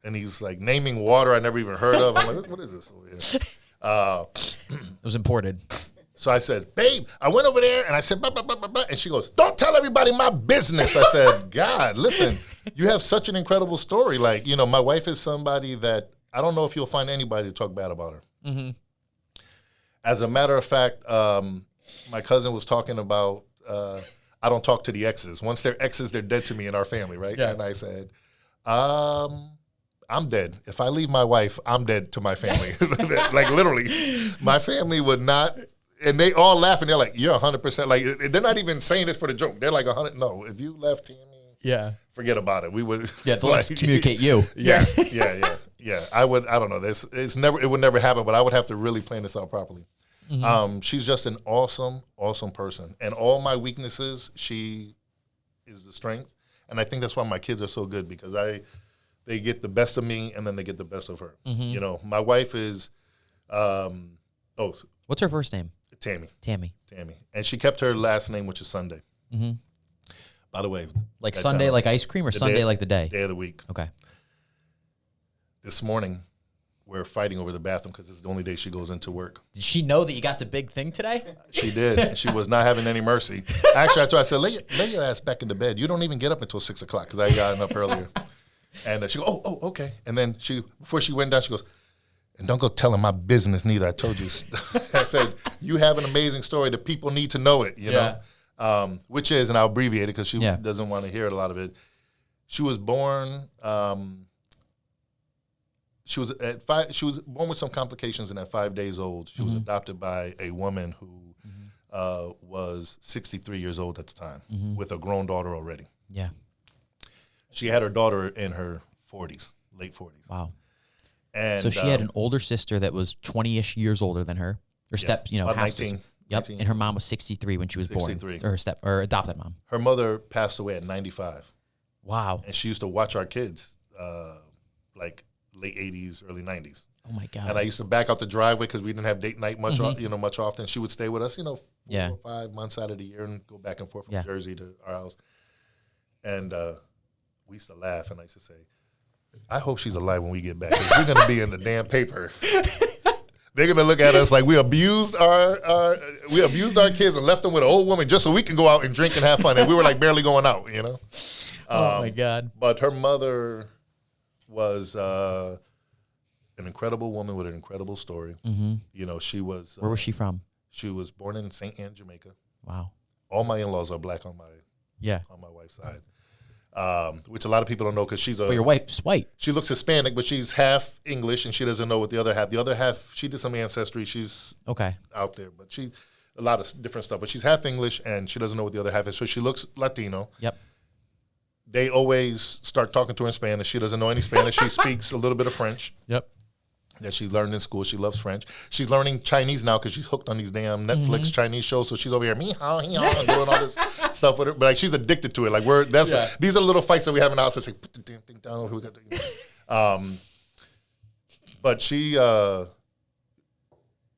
And he's like naming water I never even heard of. I'm like, what is this over here? It was imported. So I said, babe, I went over there and I said, blah, blah, blah, blah, blah. And she goes, don't tell everybody my business. I said, God, listen, you have such an incredible story. Like, my wife is somebody that I don't know if you'll find anybody to talk bad about her. As a matter of fact, my cousin was talking about, I don't talk to the exes. Once they're exes, they're dead to me in our family, right? Yeah. And I said, I'm dead. If I leave my wife, I'm dead to my family. Like literally, my family would not. And they all laugh and they're like, "You're 100%." Like they're not even saying this for the joke. They're like 100. No, if you left Tammy, forget about it. We would. Yeah, let's communicate you. Yeah. I would. I don't know. It would never happen. But I would have to really plan this out properly. She's just an awesome person, and all my weaknesses, she is the strength. And I think that's why my kids are so good because they get the best of me and then they get the best of her. My wife is, what's her first name? Tammy. And she kept her last name, which is Sunday. By the way. Like Sunday like ice cream or Sunday like the day? Day of the week. Okay. This morning, we're fighting over the bathroom because it's the only day she goes into work. Did she know that you got the big thing today? She did. And she was not having any mercy. Actually, I said, lay your ass back into bed. You don't even get up until 6 o'clock because I got up earlier. And she goes, oh, okay. And then before she went down, she goes, and don't go telling my business neither. I told you. I said, you have an amazing story. The people need to know it, you know, which is, and I'll abbreviate it because she doesn't want to hear a lot of it. She was born she was at 5. She was born with some complications, and at 5 days old, she was adopted by a woman who was 63 years old at the time, with a grown daughter already. Yeah. She had her daughter in her 40s, late 40s. Wow. And so she had an older sister that was 20-ish years older than her, or half 19. sister. Yep. 19. And her mom was 63 when she was 63. born, or adopted mom. Her mother passed away at 95. Wow. And she used to watch our kids, like late 80s, early 90s. Oh my God. And I used to back out the driveway because we didn't have date night much often. She would stay with us, 4 or 5 months out of the year and go back and forth from Jersey to our house. And we used to laugh, and I used to say, I hope she's alive when we get back, because we're going to be in the damn paper. They're going to look at us like we abused our kids and left them with an old woman just so we can go out and drink and have fun. And we were like barely going out, Oh my God. But her mother was an incredible woman with an incredible story. She was. Where was she from? She was born in St. Anne, Jamaica. Wow. All my in-laws are black on my wife's side, which a lot of people don't know because she's a. Well, your wife's white. She looks Hispanic, but she's half English, and she doesn't know what the other half. The other half, she did some ancestry. She's out there, but she a lot of different stuff. But she's half English, and she doesn't know what the other half is. So she looks Latino. Yep. They always start talking to her in Spanish. She doesn't know any Spanish. She speaks a little bit of French. Yep. That she learned in school. She loves French. She's learning Chinese now because she's hooked on these damn Netflix Chinese shows. So she's over here, me hao, he hao, doing all this stuff with her. But like, she's addicted to it. Like these are the little fights that we have in the house. It's like, put the damn thing down. We got but she,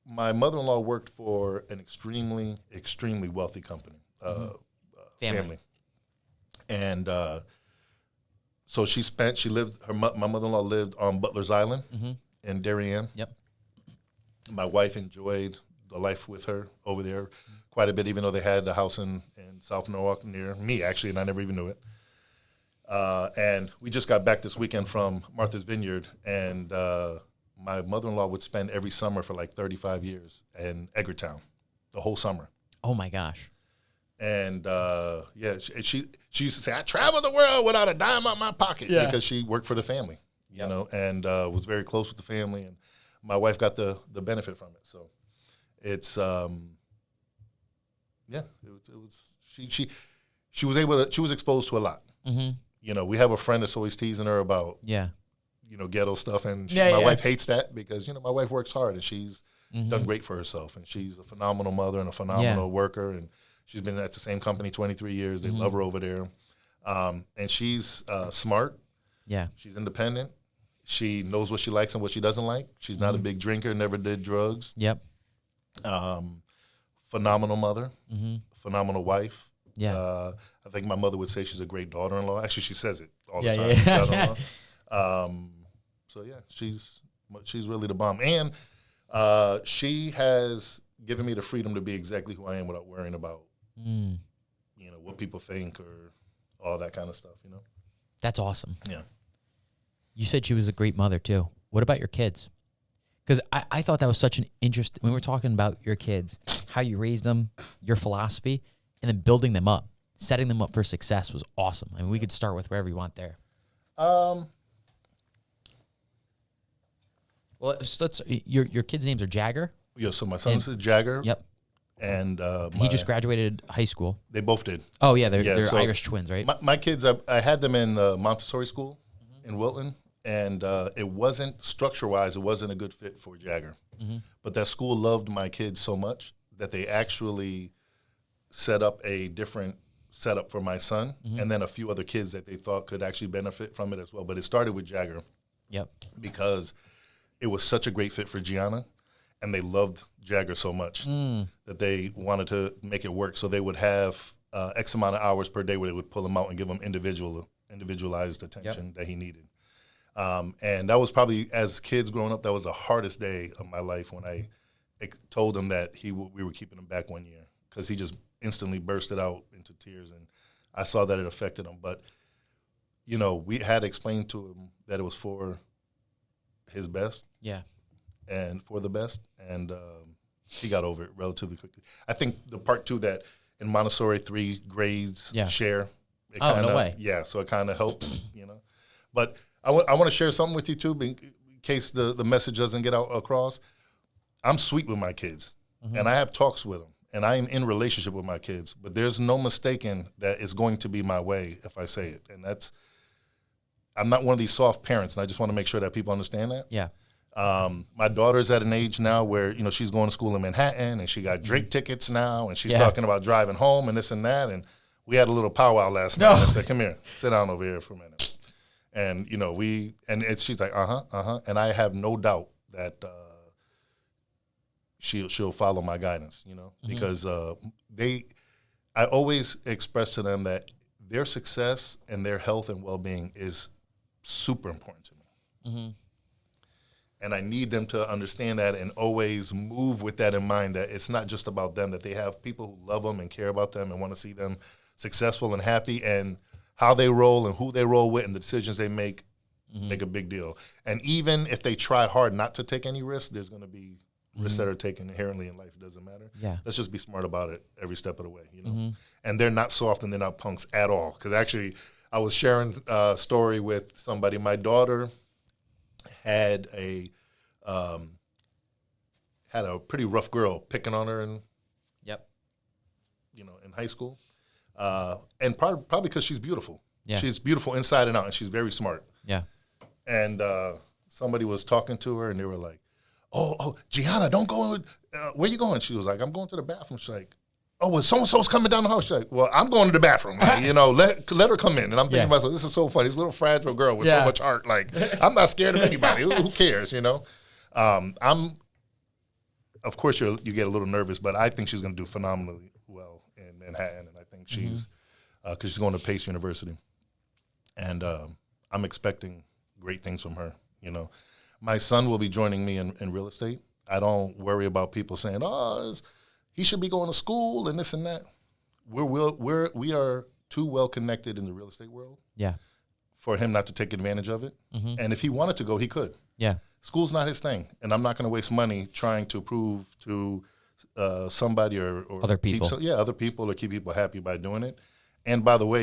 my mother-in-law worked for an extremely, extremely wealthy company, family. And so my mother-in-law lived on Butler's Island in Darien. Yep. My wife enjoyed the life with her over there quite a bit, even though they had the house in South Norwalk near me, actually, and I never even knew it. And we just got back this weekend from Martha's Vineyard, and my mother-in-law would spend every summer for like 35 years in Edgartown, the whole summer. Oh, my gosh. And, she used to say, I travel the world without a dime out my pocket because she worked for the family, you know, and was very close with the family. And my wife got the benefit from it. So it's, she was exposed to a lot. We have a friend that's always teasing her about, ghetto stuff. And my wife hates that because, my wife works hard and she's done great for herself. And she's a phenomenal mother and a phenomenal worker. And she's been at the same company 23 years. They love her over there. And she's smart. Yeah. She's independent. She knows what she likes and what she doesn't like. She's not a big drinker, never did drugs. Yep. Phenomenal mother. Phenomenal wife. Yeah. I think my mother would say she's a great daughter-in-law. Actually, she says it all the time. Daughter-in-law. So, yeah, she's really the bomb. And she has given me the freedom to be exactly who I am without worrying about what people think or all that kind of stuff, That's awesome. Yeah. You said she was a great mother, too. What about your kids? Because I thought that was such an interest. When we were talking about your kids, how you raised them, your philosophy, and then building them up, setting them up for success was awesome. I mean, we could start with wherever you want there. Well, your kids' names are Jagger? Yeah, so my son's Jagger. Yep. And he just graduated high school. They both did. Oh, yeah, they're Irish twins, right? My kids, I had them in Montessori school in Wilton, and it wasn't, structure-wise, it wasn't a good fit for Jagger. But that school loved my kids so much that they actually set up a different setup for my son and then a few other kids that they thought could actually benefit from it as well. But it started with Jagger. Yep. Because it was such a great fit for Gianna, and they loved Jagger so much that they wanted to make it work. So they would have X amount of hours per day where they would pull him out and give him individualized attention that he needed. And that was probably, as kids growing up, that was the hardest day of my life when I told him that we were keeping him back 1 year because he just instantly bursted out into tears, and I saw that it affected him. But, we had explained to him that it was for his best. Yeah. And for the best. And he got over it relatively quickly. I think the part, too, that in Montessori, 3 grades share. No way. Yeah, so it kind of helps, But I want to share something with you, too. case the message doesn't get out across, I'm sweet with my kids, and I have talks with them, and I am in relationship with my kids. But there's no mistaking that it's going to be my way if I say it, and I'm not one of these soft parents, and I just want to make sure that people understand that. Yeah. My daughter's at an age now where, you know, she's going to school in Manhattan, and she got Drake tickets now, and she's talking about driving home and this and that. And we had a little powwow last night. I said, come here, sit down over here for a minute. And, you know, she's like, and I have no doubt that she'll follow my guidance, you know, because I always express to them that their success and their health and well-being is super important to me. And I need them to understand that and always move with that in mind, that it's not just about them, that they have people who love them and care about them and want to see them successful and happy, and how they roll and who they roll with and the decisions they make a big deal. And even if they try hard not to take any risks, there's going to be risks that are taken inherently in life. It doesn't matter. Yeah. Let's just be smart about it every step of the way, you know. And they're not soft and they're not punks at all. Because actually, I was sharing a story with somebody. My daughter had a pretty rough girl picking on her in high school, and probably because she's beautiful. Yeah. She's beautiful inside and out, and she's very smart. Yeah. And somebody was talking to her, and they were like, "Oh, Gianna, don't go. Where you going?" She was like, "I'm going to the bathroom." She's like, "Oh, well, so-and-so's coming down the house." She's like, "Well, I'm going to the bathroom. Like, you know, let her come in." And I'm thinking to myself, this is so funny. This little fragile girl with so much heart. Like, I'm not scared of anybody. Who cares, you know? Of course, you get a little nervous, but I think she's going to do phenomenally well in Manhattan. And I think she's, because she's going to Pace University. And I'm expecting great things from her, you know. My son will be joining me in real estate. I don't worry about people saying, he should be going to school and this and that. We are too well connected in the real estate world. Yeah. For him not to take advantage of it. And if he wanted to go, he could. Yeah. School's not his thing, and I'm not going to waste money trying to prove to somebody or other people. Other people, or keep people happy by doing it. And by the way,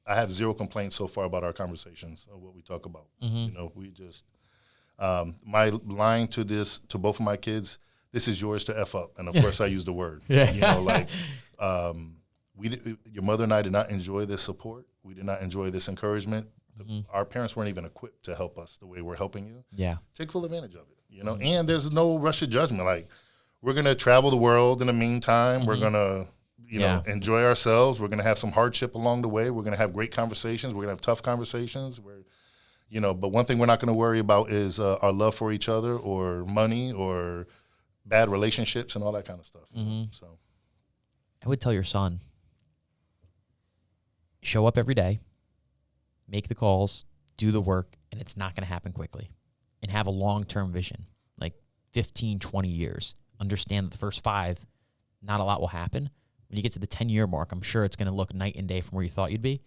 I have zero complaints so far about our conversations or what we talk about. You know, we just my line to both of my kids: "This is yours to F up," and of course I use the word. You know, like your mother and I did not enjoy this support. We did not enjoy this encouragement. Our parents weren't even equipped to help us the way we're helping you. Yeah. Take full advantage of it, you know. And there's no rush of judgment. Like, we're going to travel the world in the meantime. We're going to, you know, enjoy ourselves. We're going to have some hardship along the way. We're going to have great conversations. We're going to have tough conversations. But one thing we're not going to worry about is our love for each other, or money, or bad relationships and all that kind of stuff. So I would tell your son, show up every day, make the calls, do the work, and it's not going to happen quickly. And have a long-term vision, like 15, 20 years. Understand that the first 5, not a lot will happen. When you get to the 10-year mark, I'm sure it's going to look night and day from where you thought you'd be.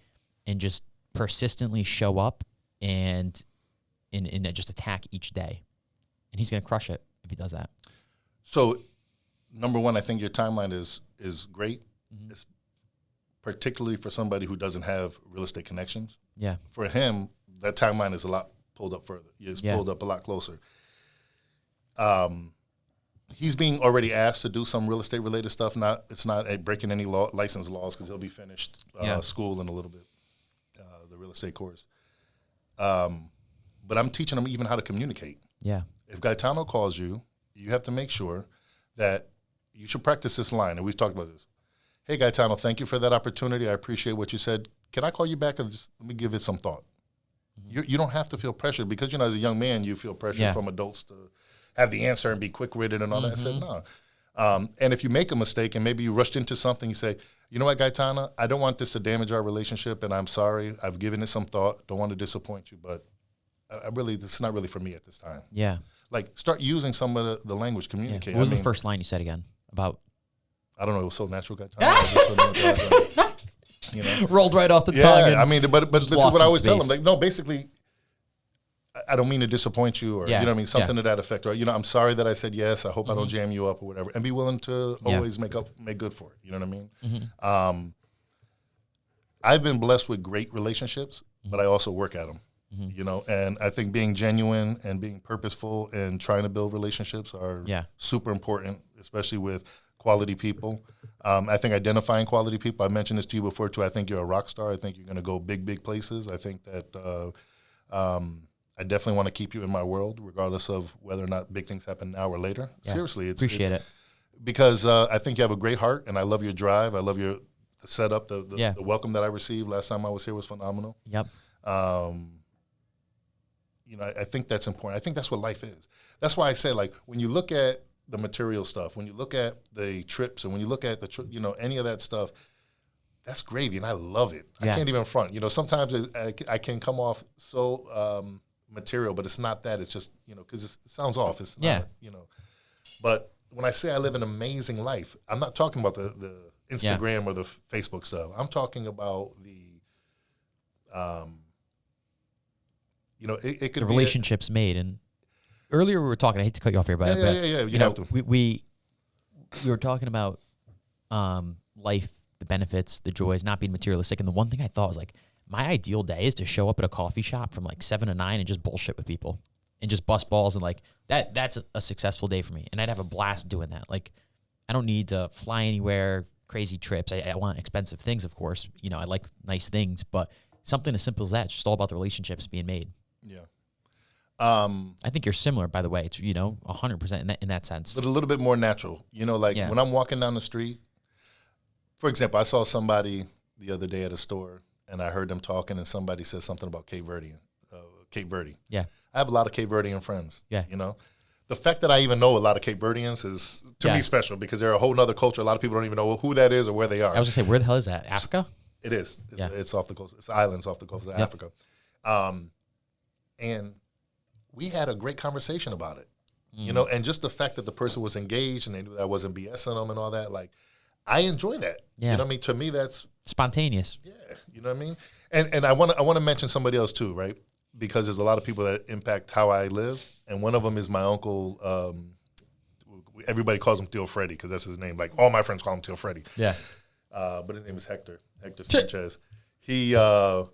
And just persistently show up and just attack each day. And he's going to crush it if he does that. So, number one, I think your timeline is great. It's particularly for somebody who doesn't have real estate connections. Yeah. For him, that timeline is a lot pulled up further. It's pulled up a lot closer. He's being already asked to do some real estate related stuff. It's not breaking any license laws, because he'll be finished school in a little bit, the real estate course. But I'm teaching him even how to communicate. Yeah. If Gaetano calls you, you have to make sure that you should practice this line, and we've talked about this. "Hey, Gaetano, thank you for that opportunity. I appreciate what you said. Can I call you back and just let me give it some thought?" You don't have to feel pressured, because, you know, as a young man, you feel pressure from adults to have the answer and be quick-witted and all that. I said, no. And if you make a mistake and maybe you rushed into something, you say, "You know what, Gaetano, I don't want this to damage our relationship, and I'm sorry. I've given it some thought. Don't want to disappoint you, but this is not really for me at this time." Yeah. Like, start using some of the language, communicate. What was the first line you said again about? I don't know. It was so natural, Gaetano. You know, rolled right off the tongue. Yeah, I mean, but this is what I always tell them. Like, no, basically, I don't mean to disappoint you, or you know what I mean, something to that effect. Or, you know, I'm sorry that I said yes. I hope I don't jam you up or whatever. And be willing to always make good for it. You know what I mean? I've been blessed with great relationships, but I also work at them. you know, and I think being genuine and being purposeful and trying to build relationships are super important, especially with quality people. I think identifying quality people, I mentioned this to you before too, I think you're a rock star. I think you're going to go big, big places. I think that I definitely want to keep you in my world, regardless of whether or not big things happen now or later. Yeah. Seriously. Appreciate it. Because I think you have a great heart, and I love your drive. I love your setup. The welcome that I received last time I was here was phenomenal. Yep. You know, I think that's important. I think that's what life is. That's why I say, like, when you look at the material stuff, when you look at the trips, and when you look at any of that stuff, that's gravy, and I love it. Yeah. I can't even front. You know, sometimes I can come off so material, but it's not that. It's just, you know, because it sounds off. It's not, you know. But when I say I live an amazing life, I'm not talking about the Instagram or the Facebook stuff. I'm talking about you know, it could the be relationships made. And earlier we were talking, I hate to cut you off here, but you have to. We were talking about life, the benefits, the joys, not being materialistic. And the one thing I thought was, like, my ideal day is to show up at a coffee shop from like 7 to 9 and just bullshit with people and just bust balls, and like that's a successful day for me. And I'd have a blast doing that. Like, I don't need to fly anywhere, crazy trips. I want expensive things, of course. You know, I like nice things, but something as simple as that. It's just all about the relationships being made. Yeah. I think you're similar, by the way. It's, you know, 100% in that sense. But a little bit more natural. You know, like when I'm walking down the street, for example, I saw somebody the other day at a store, and I heard them talking, and somebody said something about Cape Verde. Yeah. I have a lot of Cape Verdean friends. Yeah. You know, the fact that I even know a lot of Cape Verdeans is, to me, special, because they're a whole nother culture. A lot of people don't even know who that is or where they are. I was going to say, where the hell is that? Africa? It is. It's off the coast. It's islands off the coast of Africa. And we had a great conversation about it, you know, and just the fact that the person was engaged and they knew that I wasn't BSing them and all that, like, I enjoy that. Yeah. You know what I mean? To me, that's spontaneous. Yeah. You know what I mean? And I want to mention somebody else too, right? Because there's a lot of people that impact how I live. And one of them is my uncle. Everybody calls him Tio Freddy because that's his name. Like, all my friends call him Tio Freddy. Yeah. But his name is Hector Sanchez. He's so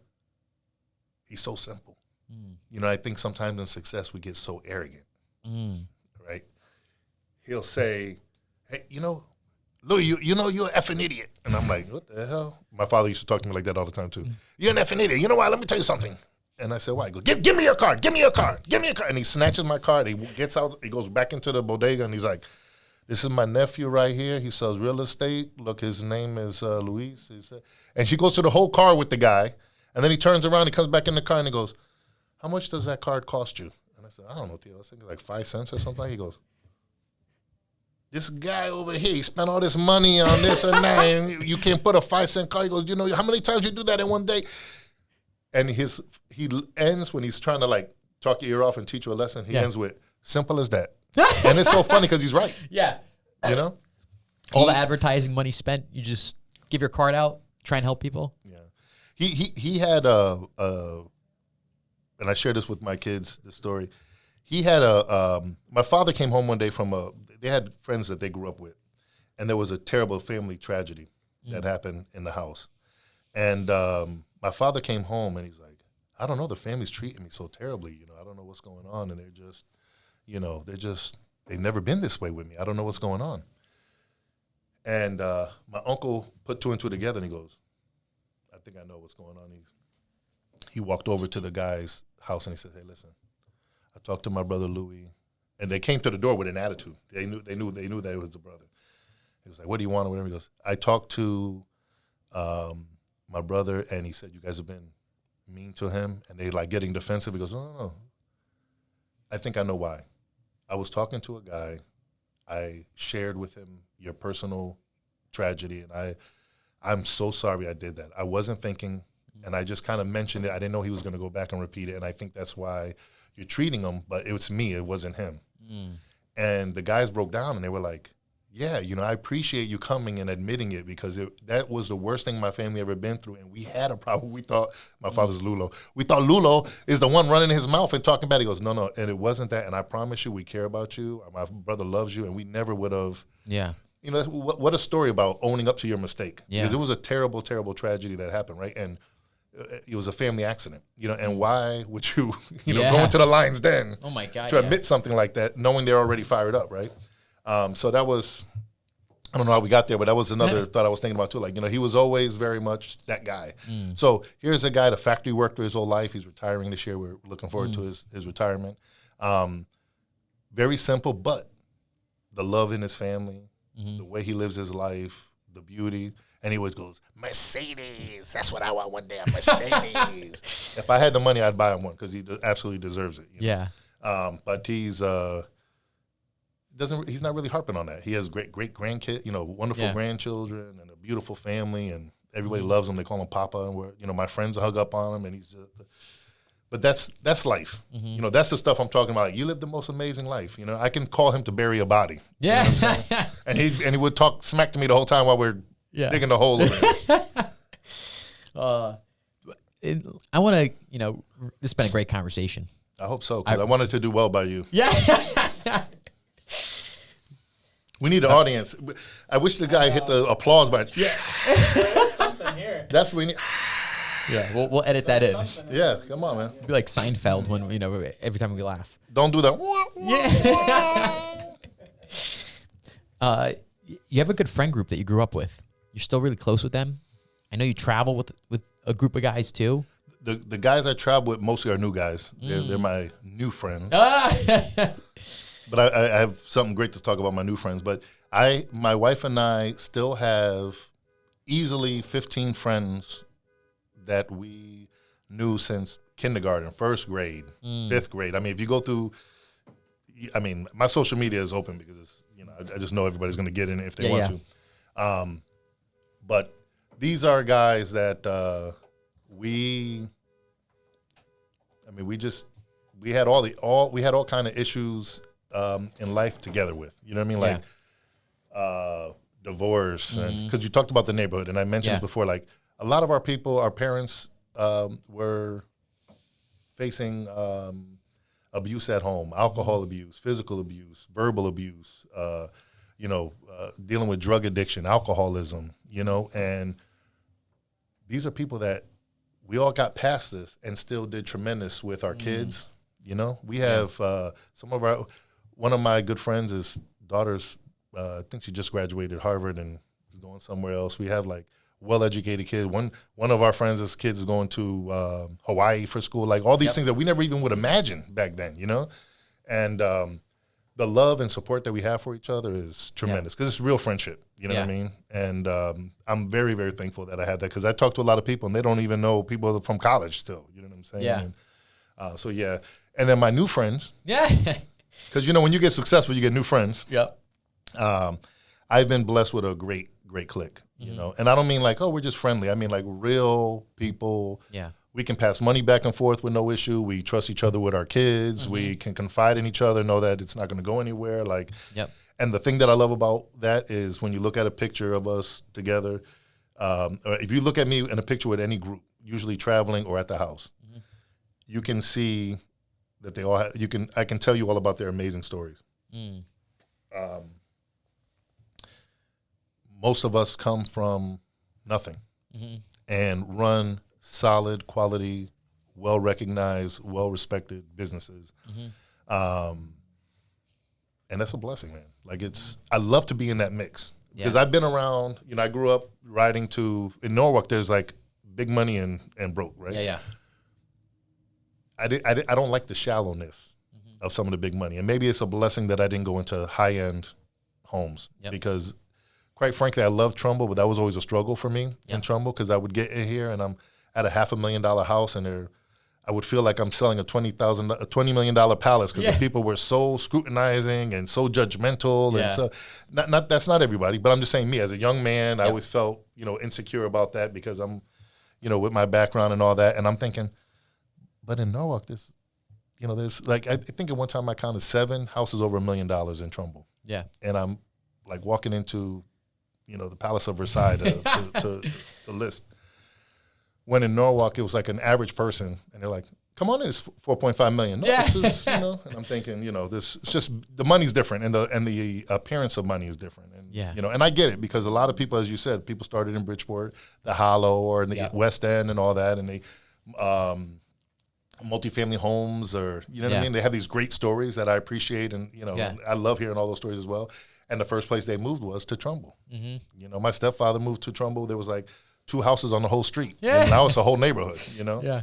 simple. You know, I think sometimes in success we get so arrogant, right? He'll say, hey, you know, Louis, you know, you're an effing idiot. And I'm like, what the hell? My father used to talk to me like that all the time too. You're an effing idiot. You know what? Let me tell you something. And I said, why? He goes, give me your card. Give me your card. Give me your card. And he snatches my card. He gets out. He goes back into the bodega, and he's like, this is my nephew right here. He sells real estate. Look, his name is Luis. And she goes to the whole car with the guy. And then he turns around. He comes back in the car, and he goes, how much does that card cost you? And I said, I don't know, Theo. I think like 5 cents or something. He goes, this guy over here, he spent all this money on this and that, and you can't put a 5-cent card. He goes, you know, how many times you do that in one day? And he ends when he's trying to, like, talk your ear off and teach you a lesson. He ends with, simple as that. And it's so funny because he's right. Yeah. You know? All the advertising money spent, you just give your card out, try and help people. Yeah. He had and I share this with my kids, this story. He had my father came home one day they had friends that they grew up with, and there was a terrible family tragedy that happened in the house. And my father came home, and he's like, I don't know, the family's treating me so terribly, you know, I don't know what's going on, and they're just, you know, they've never been this way with me. I don't know what's going on. And my uncle put 2 and 2 together, and he goes, I think I know what's going on. He walked over to the guy's house, and he said, hey, listen, I talked to my brother Louis, and they came to the door with an attitude. They knew that it was the brother. He was like, what do you want or whatever? He goes, I talked to my brother, and he said, you guys have been mean to him, and they like getting defensive. He goes, no. I think I know why. I was talking to a guy. I shared with him your personal tragedy, and I'm so sorry I did that. I wasn't thinking, and I just kind of mentioned it. I didn't know he was going to go back and repeat it, and I think that's why you're treating him, but it was me. It wasn't him. And the guys broke down, and they were like, yeah, you know, I appreciate you coming and admitting it, because that was the worst thing my family ever been through, and we had a problem. We thought, my father's Lulo. We thought Lulo is the one running his mouth and talking bad. He goes, no, and it wasn't that, and I promise you we care about you. My brother loves you, and we never would have. Yeah. You know, what a story about owning up to your mistake. Yeah. Because it was a terrible, terrible tragedy that happened, right? And it was a family accident, and why would you, Yeah. go into the lion's den Oh my God. to admit something like that, knowing they're already fired up, right? So that was, I don't know how we got there, but that was another thought I was thinking about too. Like, he was always very much that guy. So here's a guy, the factory worked his whole life. He's retiring this year. We're looking forward to his retirement. Very simple, but the love in his family, the way he lives his life, the beauty. And he always goes, Mercedes. That's what I want one day, a Mercedes. If I had the money, I'd buy him one because he absolutely deserves it. Yeah. But he's not really harping on that. He has great grandkids, wonderful grandchildren and a beautiful family, and everybody loves him. They call him Papa, and my friends hug up on him, and he's just. But that's life. That's the stuff I'm talking about. Like, you live the most amazing life. I can call him to bury a body. Yeah. You know what I'm saying? and he would talk smack to me the whole time while we're digging the hole over there. I want to, this has been a great conversation. I hope so, because I wanted to do well by you. Yeah. We need an audience. I wish the guy hit the applause button. Yeah. Something here. That's what we need. Yeah, we'll edit that in. Yeah, come on, man. It'd be like Seinfeld when, every time we laugh. Don't do that. Yeah. You have a good friend group that you grew up with. You're still really close with them. I know you travel with a group of guys too. The guys I travel with mostly are new guys. They're my new friends. But I have something great to talk about my new friends. But my wife and I still have easily 15 friends that we knew since kindergarten, first grade, fifth grade. I mean, if you go through, my social media is open because I just know everybody's going to get in it if they want to. But these are guys that we had all kind of issues in life together with. You know what I mean? Like divorce, and because you talked about the neighborhood, and I mentioned this before, like. A lot of our parents were facing abuse at home, alcohol abuse, physical abuse, verbal abuse, dealing with drug addiction, alcoholism, and these are people that we all got past this and still did tremendous with our kids. We have one of my good friends' daughter's, I think she just graduated Harvard and is going somewhere else. We have like well-educated kid. One of our friends' kids is going to Hawaii for school. Like all these things that we never even would imagine back then, And the love and support that we have for each other is tremendous because it's real friendship. You know what I mean? And I'm very, very thankful that I had that because I talk to a lot of people and they don't even know people from college still. You know what I'm saying? Yeah. And, and then my new friends. Yeah. Because when you get successful, you get new friends. Yep. I've been blessed with a great clique, and I don't mean like, oh, we're just friendly. I mean like real people. Yeah. We can pass money back and forth with no issue. We trust each other with our kids. We can confide in each other, know that it's not going to go anywhere. Like, and the thing that I love about that is when you look at a picture of us together, or if you look at me in a picture with any group, usually traveling or at the house, you can see that they all have, I can tell you all about their amazing stories. Most of us come from nothing and run solid, quality, well-recognized, well-respected businesses. And that's a blessing, man. Like I love to be in that mix because I've been around, I grew up riding in Norwalk, there's like big money and broke, right? Yeah. I don't like the shallowness of some of the big money. And maybe it's a blessing that I didn't go into high-end homes because quite frankly, I love Trumbull, but that was always a struggle for me in Trumbull because I would get in here and I'm at a $500,000 house and I would feel like I'm selling a $20 million palace because the people were so scrutinizing and so judgmental. And so that's not everybody, but I'm just saying me as a young man, I always felt, insecure about that because I'm, with my background and all that. And I'm thinking, but in Norwalk, there's like, I think at one time I counted 7 houses over $1 million in Trumbull. Yeah. And I'm like walking into, the Palace of Versailles to list. When in Norwalk, it was like an average person, and they're like, come on in, it's 4.5 million. No, Yeah. this is, and I'm thinking, this, it's just, the money's different and the appearance of money is different. And, Yeah. and I get it because a lot of people, as you said, people started in Bridgeport, the Hollow or in the West End and all that. And they, multifamily homes or, you know what I mean? They have these great stories that I appreciate. And, and I love hearing all those stories as well. And the first place they moved was to Trumbull. Mm-hmm. My stepfather moved to Trumbull. There was like 2 houses on the whole street. Yeah. And now it's a whole neighborhood, Yeah.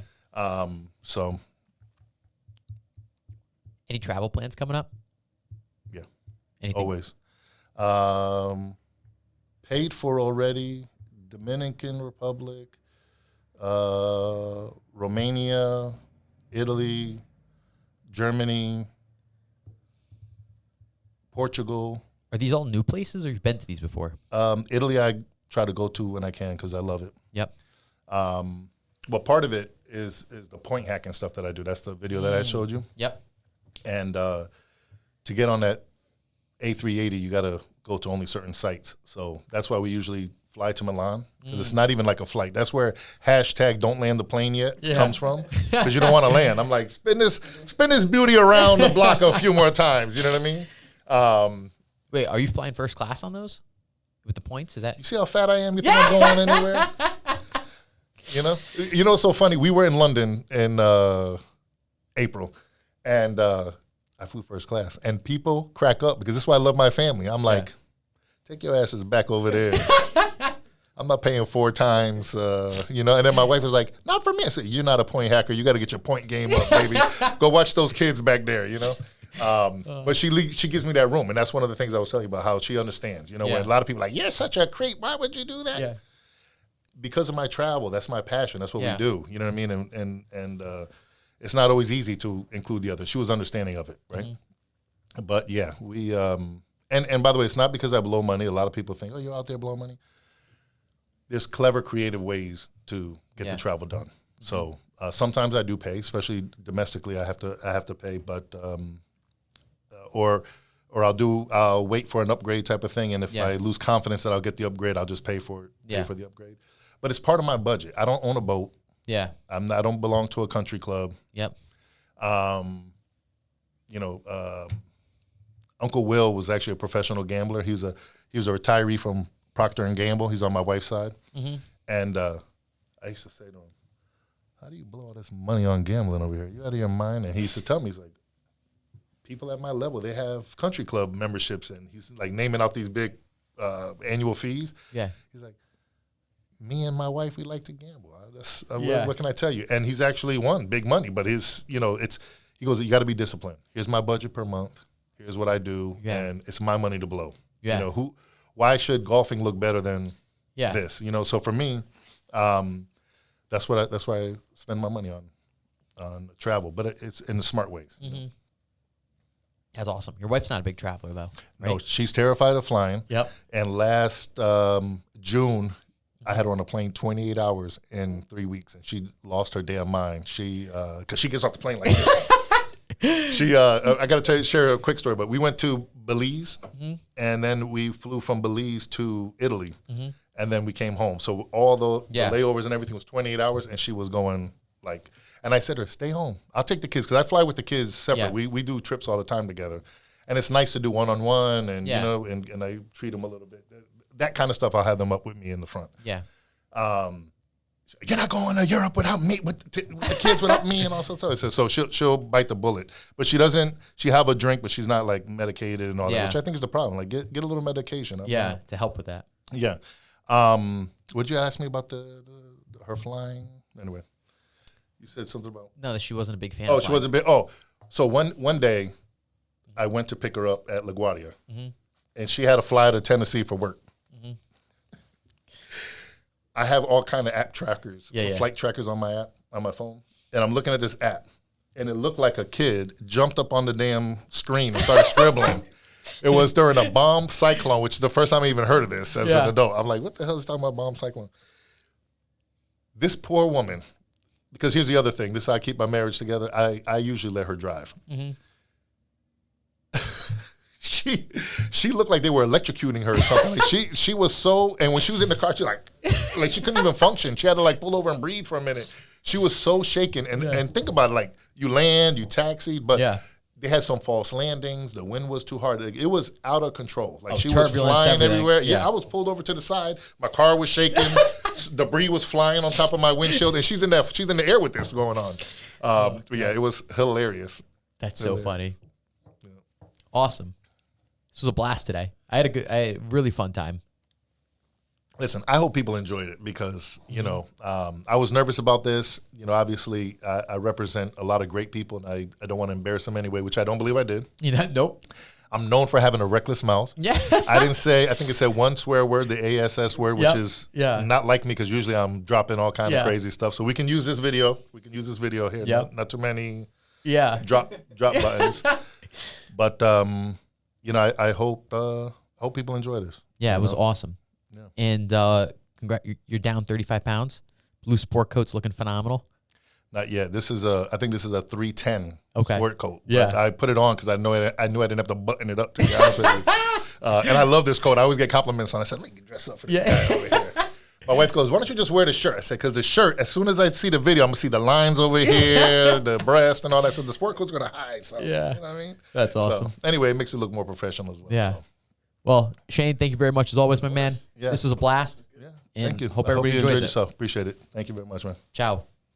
So. Any travel plans coming up? Yeah. Anything? Always. Paid for already. Dominican Republic, Romania, Italy, Germany, Portugal. Are these all new places, or you've been to these before? Italy, I try to go to when I can because I love it. Yep. But part of it is the point hacking stuff that I do. That's the video that I showed you. Yep. And to get on that A380, you got to go to only certain sites. So that's why we usually fly to Milan because it's not even like a flight. That's where hashtag don't land the plane yet comes from because you don't want to land. I'm like, spin this beauty around the block a few more times. You know what I mean? Wait, are you flying first class on those with the points? Is that you see how fat I am? You think I'm going anywhere? You know what's so funny? We were in London in April, and I flew first class, and people crack up because this is why I love my family. I'm like, take your asses back over there. I'm not paying 4 times, And then my wife was like, not for me. I said, you're not a point hacker. You got to get your point game up, baby. Go watch those kids back there, But she gives me that room, and that's one of the things I was telling you about how she understands. When a lot of people are like, you're such a creep. Why would you do that? Yeah. Because of my travel, that's my passion. That's what we do. You know what I mean? And it's not always easy to include the other. She was understanding of it, right? Mm-hmm. But yeah, we and by the way, it's not because I blow money. A lot of people think, oh, you're out there blowing money. There's clever, creative ways to get the travel done. So sometimes I do pay, especially domestically. I have to pay, but or I'll wait for an upgrade type of thing. And if I lose confidence that I'll get the upgrade, I'll just pay for it. Pay for the upgrade. But it's part of my budget. I don't own a boat. Yeah. I don't belong to a country club. Yep. Uncle Will was actually a professional gambler. He was a retiree from Procter & Gamble. He's on my wife's side. Mm-hmm. And I used to say to him, how do you blow all this money on gambling over here? You out of your mind? And he used to tell me, he's like, people at my level, they have country club memberships. And he's like naming out these big annual fees. Yeah. He's like, me and my wife, we like to gamble. What can I tell you? And he's actually won big money, but he goes, you got to be disciplined. Here's my budget per month. Here's what I do, and it's my money to blow. Yeah. Why should golfing look better than this? So for me, that's why I spend my money on travel, but it's in the smart ways. Mm-hmm. That's awesome. Your wife's not a big traveler though, right? No, she's terrified of flying. Yep. And last June, I had her on a plane 28 hours in 3 weeks, and she lost her damn mind. Because she gets off the plane like this. I got to share a quick story, but we went to Belize, and then we flew from Belize to Italy, and then we came home. So all the layovers and everything was 28 hours, and she was going like, and I said to her, stay home. I'll take the kids, because I fly with the kids separate. Yeah. We do trips all the time together, and it's nice to do one-on-one, and, and I treat them a little bit. That kind of stuff, I'll have them up with me in the front. Yeah. You're not going to Europe without me, with the kids without me, and all sorts of stuff. So she'll bite the bullet, but she doesn't. She have a drink, but she's not like medicated and all that, which I think is the problem. Like get a little medication. To help with that. Yeah. Would you ask me about her flying? Anyway, you said something about that she wasn't a big fan. Oh, she wasn't big. Oh, so one day, I went to pick her up at LaGuardia, and she had to fly to Tennessee for work. I have all kind of app trackers, flight trackers on my phone, and I'm looking at this app, and it looked like a kid jumped up on the damn screen and started scribbling. It was during a bomb cyclone, which is the first time I even heard of this as an adult. I'm like, what the hell is talking about bomb cyclone? This poor woman, because here's the other thing. This is how I keep my marriage together. I usually let her drive. Mm-hmm. She looked like they were electrocuting her or something. Like she was so, and when she was in the car, she like she couldn't even function. She had to like pull over and breathe for a minute. She was so shaken. And think about it, like you land, you taxi, but they had some false landings. The wind was too hard. It was out of control. Like she was flying everywhere. Yeah, I was pulled over to the side. My car was shaking. Debris was flying on top of my windshield, and she's in the air with this going on. But yeah, it was hilarious. That's so funny. Yeah. Awesome. This was a blast today. I had a really fun time. Listen, I hope people enjoyed it because, you know, I was nervous about this. You know, obviously, I represent a lot of great people, and I don't want to embarrass them anyway, which I don't believe I did. You know, nope. I'm known for having a reckless mouth. Yeah. I think it said one swear word, the ASS word, which is not like me because usually I'm dropping all kind of crazy stuff. So we can use this video. We can use this video here. Yep. Not too many drop buttons. But, you know, I hope people enjoy this. Yeah, it was awesome. Yeah. And you're down 35 pounds. Blue sport coat's looking phenomenal. Not yet. I think this is a 310 sport coat. Yeah. But I put it on because I knew I didn't have to button it up, to be honest with you. And I love this coat. I always get compliments on it. I said, let me dress up for this guy over here. My wife goes, why don't you just wear the shirt? I said, because the shirt, as soon as I see the video, I'm going to see the lines over here, the breast and all that. So the sport coat's going to hide something. Yeah. You know what I mean? That's awesome. So, anyway, it makes me look more professional as well. Yeah. So. Well, Shane, thank you very much as always, my man. Yeah. This was a blast. Yeah. And thank you. Hope everybody enjoys it. Yourself. Appreciate it. Thank you very much, man. Ciao.